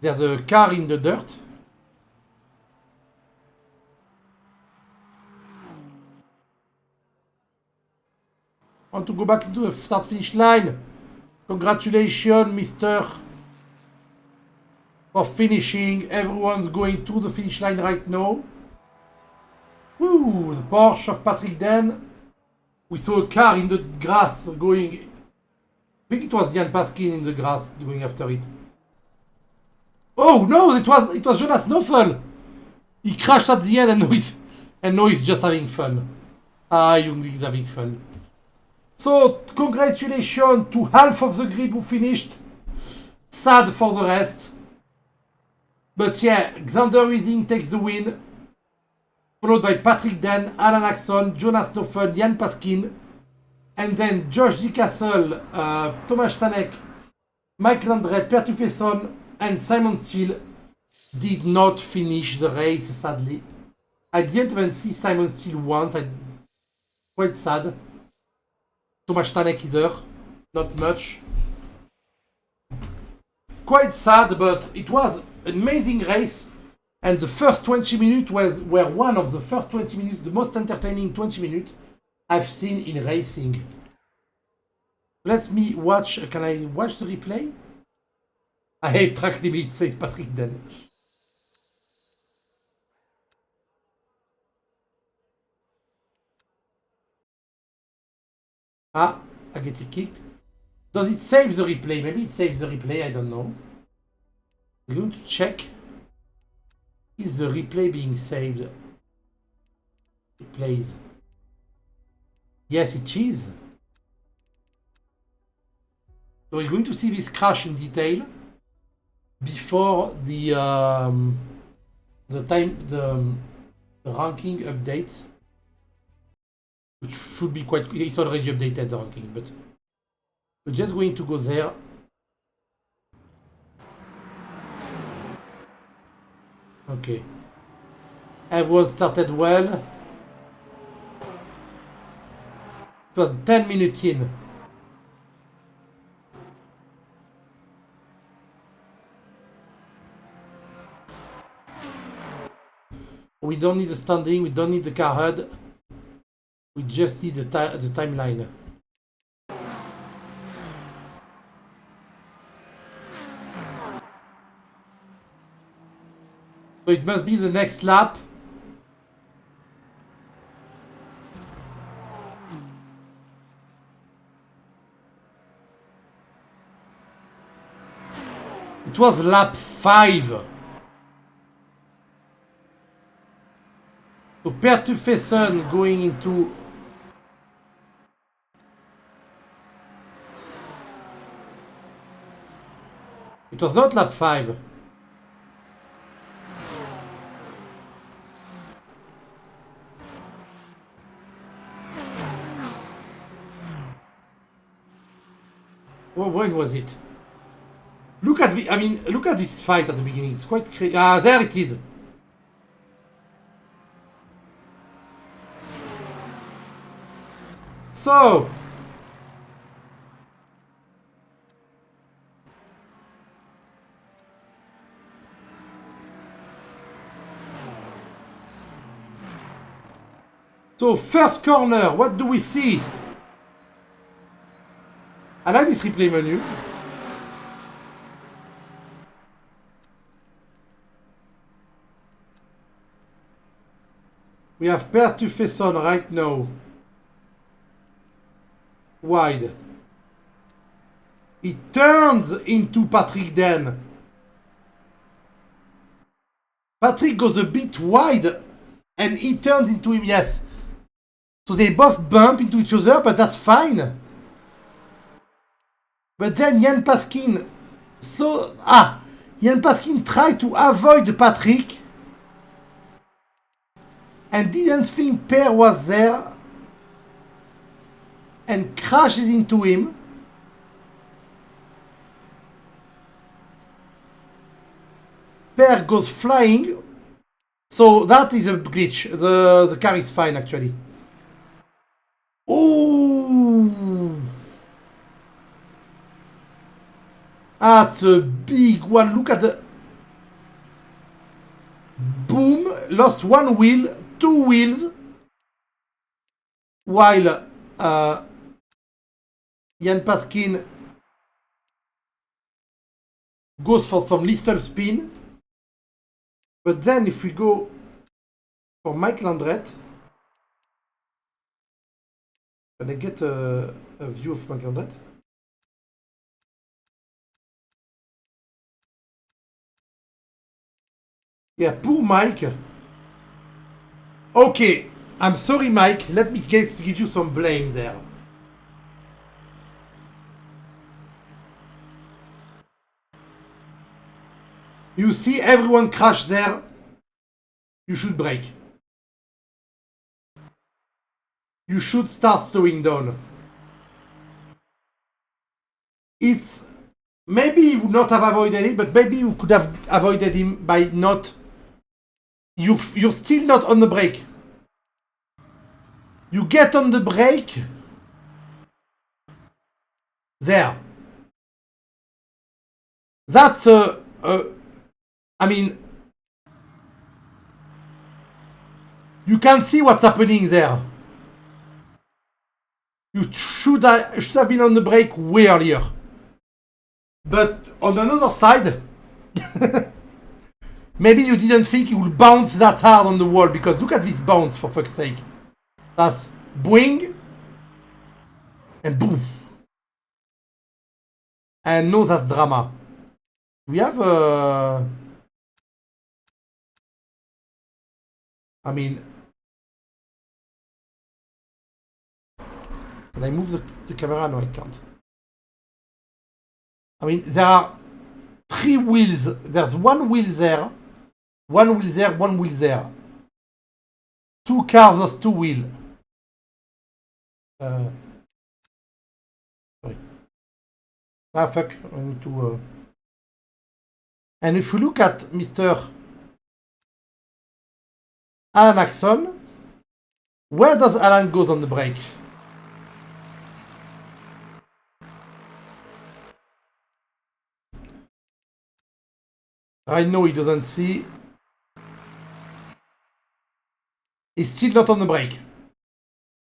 There's a car in the dirt. I want to go back into the start finish line. Congratulations, Mr. For finishing. Everyone's going to the finish line right now. Woo! The Porsche of Patrick Den. We saw a car in the grass going. I think it was Jan Paskin in the grass going after it. Oh no! It was Jonas Noffel. He crashed at the end and now he's just having fun. Ah, he's having fun. So congratulations to half of the grid who finished. Sad for the rest. But yeah, Xander Rising takes the win, followed by Patrick Den, Alan Axon, Jonas Noffel, Jan Paskin, and then Josh D. Castle, Thomas Stanek, Mike Landret, Pierre Tufesson, and Simon Steele did not finish the race, sadly. I didn't even see Simon Steele once, quite sad. Thomas Stanek either, not much. Quite sad, but it was an amazing race, and the first 20 minutes were one of the first 20 minutes, the most entertaining 20 minutes I've seen in racing. Let me watch. Can I watch the replay? I hate track limit, says Patrick Den. Ah, I get it kicked. Does it save the replay? Maybe it saves the replay, I don't know. We're going to check. Is the replay being saved? It plays. Yes, it is. So we're going to see this crash in detail before the ranking updates, which should be quite. It's already updated the ranking, but we're just going to go there. Okay. Everyone started well. It was 10 minutes in. We don't need the standing, we don't need the car HUD. We just need the timeline. So it must be the next lap. It was lap 5. So Pertufeson going into... It was not lap 5. Well, when was it? Look at the, I mean, look at this fight at the beginning. It's quite crazy. Ah, there it is. So, first corner, what do we see? I like this replay menu. We have Pertufeson right now. Wide. He turns into Patrick then. Patrick goes a bit wide and he turns into him, yes. So they both bump into each other, but that's fine. But then Jan Paskin, Jan Paskin tried to avoid Patrick and didn't think Per was there and crashes into him. Per goes flying, so that is a glitch. The car is fine actually. Ooh! That's a big one. Look at the... Boom! Lost one wheel, 2 wheels. While Jan Paskin goes for some little spin. But then if we go for Mike Landret, can I get a view of Mike Landret? Yeah, poor Mike. Okay, I'm sorry, Mike. Let me give you some blame there. You see everyone crash there. You should brake. You should start slowing down. It's... Maybe you would not have avoided it, but maybe you could have avoided him by not... You're still not on the brake. You get on the brake. There. That's I mean... You can see what's happening there. You should have been on the brake way earlier. But on another side, maybe you didn't think it would bounce that hard on the wall, because look at this bounce, for fuck's sake. That's boing and boom. And no, that's drama. We have I mean, can I move the camera? No, I can't. I mean, there are 3 wheels. There's 1 wheel there, 1 wheel there, 1 wheel there. 2 cars, there's 2 wheels. Sorry. Ah, fuck. I need to... And if you look at Mr. Alan Axon, where does Alan goes on the brake? I know he doesn't see. He's still not on the brake.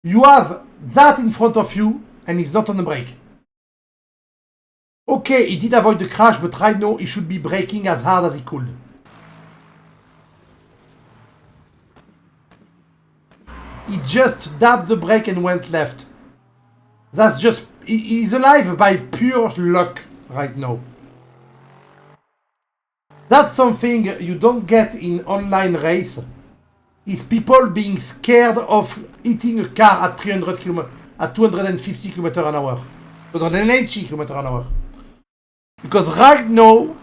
You have that in front of you and he's not on the brake. Okay, he did avoid the crash, but right now he should be braking as hard as he could. He just dabbed the brake and went left. That's just... He's alive by pure luck right now. That's something you don't get in online race. Is people being scared of hitting a car at 300 km, at 250 km an hour. 280 km an hour. Because right now,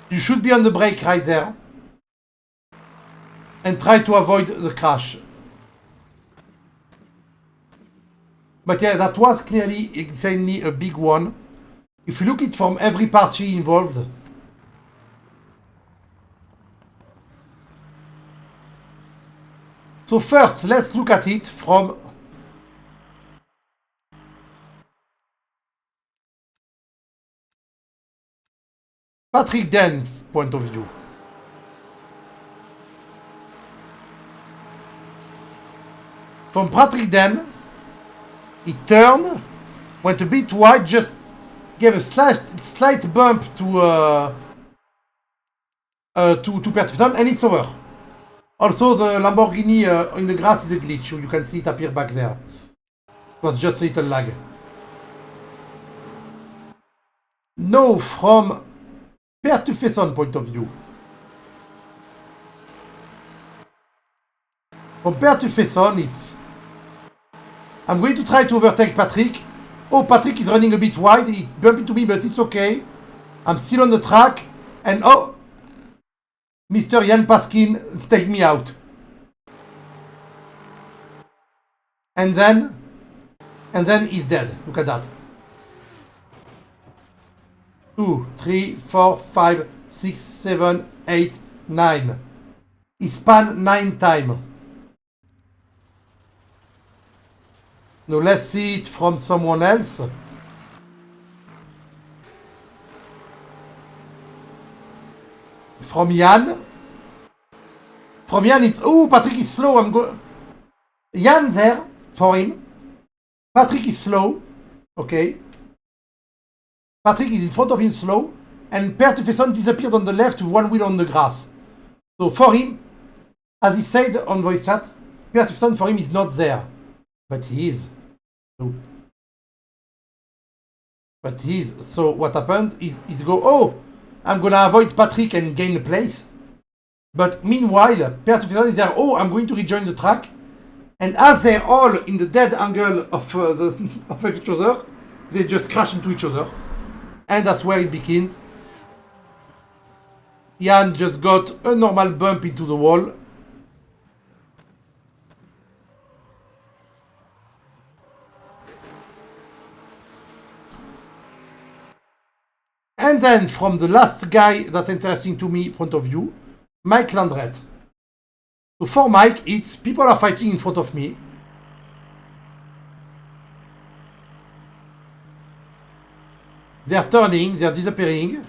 you should be on the brake right there. And try to avoid the crash. But yeah, that was clearly insanely a big one. If you look at it from every party involved. So first, let's look at it from Patrick Den's point of view. From Patrick Den, he turned, went a bit wide, just gave a slight bump to Peterson, and it's over. Also, the Lamborghini in the grass is a glitch. You can see it appear back there. It was just a little lag. Now, from Peterson point of view. From Peterson, it's... I'm going to try to overtake Patrick. Oh, Patrick is running a bit wide. He bumped into me, but it's okay. I'm still on the track. And oh, Mr. Jan Paskin, take me out. And then he's dead. Look at that. 2, 3, 4, 5, 6, 7, 8, 9. He spun 9 times. Now let's see it from someone else. From Jan. From Jan it's... Oh, Patrick is slow. I'm going... Jan there, for him. Patrick is slow. Okay. Patrick is in front of him slow. And Peterson disappeared on the left with one wheel on the grass. So for him, as he said on voice chat, Peterson for him is not there. But he is. But he's... So what happens is he's go, oh, I'm gonna avoid Patrick and gain the place. But meanwhile, Peterson is there, oh, I'm going to rejoin the track. And as they're all in the dead angle of each other, they just crash into each other. And that's where it begins. Jan just got a normal bump into the wall. And then from the last guy that's interesting to me point of view, Mike Landret. So for Mike, it's people are fighting in front of me. They're turning, they're disappearing.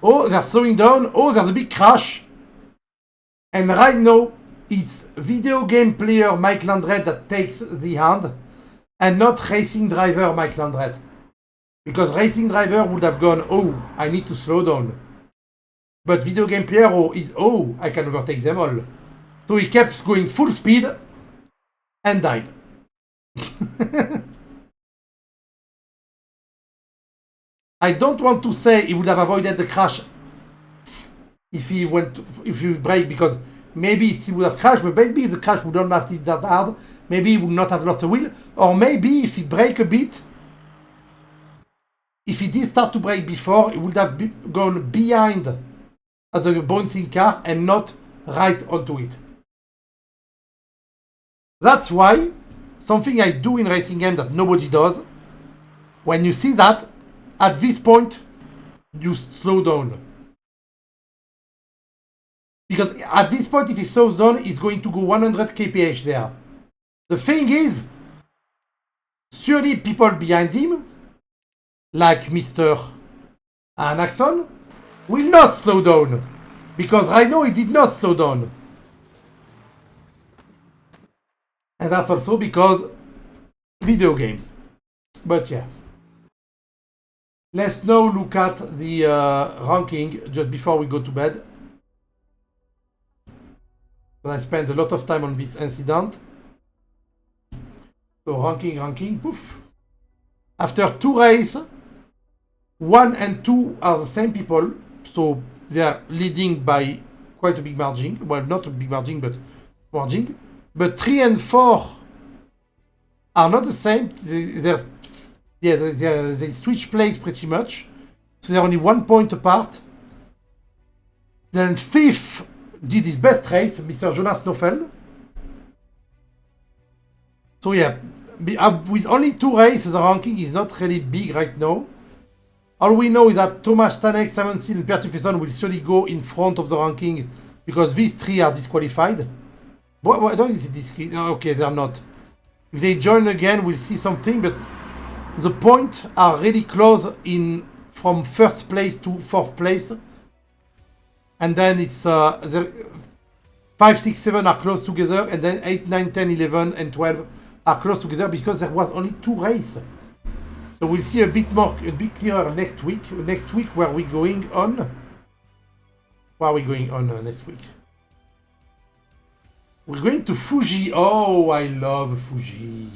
Oh, they're slowing down. Oh, there's a big crash. And right now, it's video game player Mike Landret that takes the hand. And not racing driver Mike Landret. Because racing driver would have gone, oh, I need to slow down. But video game player is, oh, I can overtake them all. So he kept going full speed and died. I don't want to say he would have avoided the crash if he brake, because maybe he would have crashed, but maybe the crash would not have hit that hard. Maybe he would not have lost a wheel. Or maybe if he brake a bit, if he did start to brake before, he would have gone behind the bouncing car and not right onto it. That's why something I do in racing game that nobody does, when you see that, at this point, you slow down. Because at this point, if he slows down, he's going to go 100 kph there. The thing is, surely people behind him, like Mr. Anaxon, will not slow down. Because right now he did not slow down. And that's also because video games. But yeah. Let's now look at the ranking just before we go to bed. But I spent a lot of time on this incident. So ranking, poof. After 2 races, 1 and 2 are the same people, so they are leading by quite a big margin. Well, not a big margin, but margin. But 3 and 4 are not the same. They switch place pretty much. So they're only 1 point apart. Then 5th did his best race, Mr. Jonas Nofel. So yeah, with only 2 races, the ranking is not really big right now. All we know is that Thomas Stanek, Simon Seal, and Pierre Tuffeson will surely go in front of the ranking because these 3 are disqualified. What don't is it okay, they're not. If they join again, we'll see something, but the points are really close from 1st place to 4th place. And then it's 5, 6, 7 are close together, and then 8, 9, 10, 11, and 12 are close together because there was only 2 races. So we'll see a bit clearer next week. Next week, where are we going on? Where are we going on next week? We're going to Fuji. Oh, I love Fuji.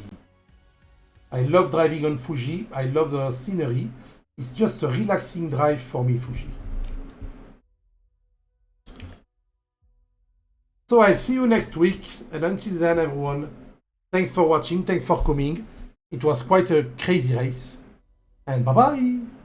I love driving on Fuji. I love the scenery. It's just a relaxing drive for me, Fuji. So I'll see you next week. And until then, everyone, thanks for watching. Thanks for coming. It was quite a crazy race. And bye-bye.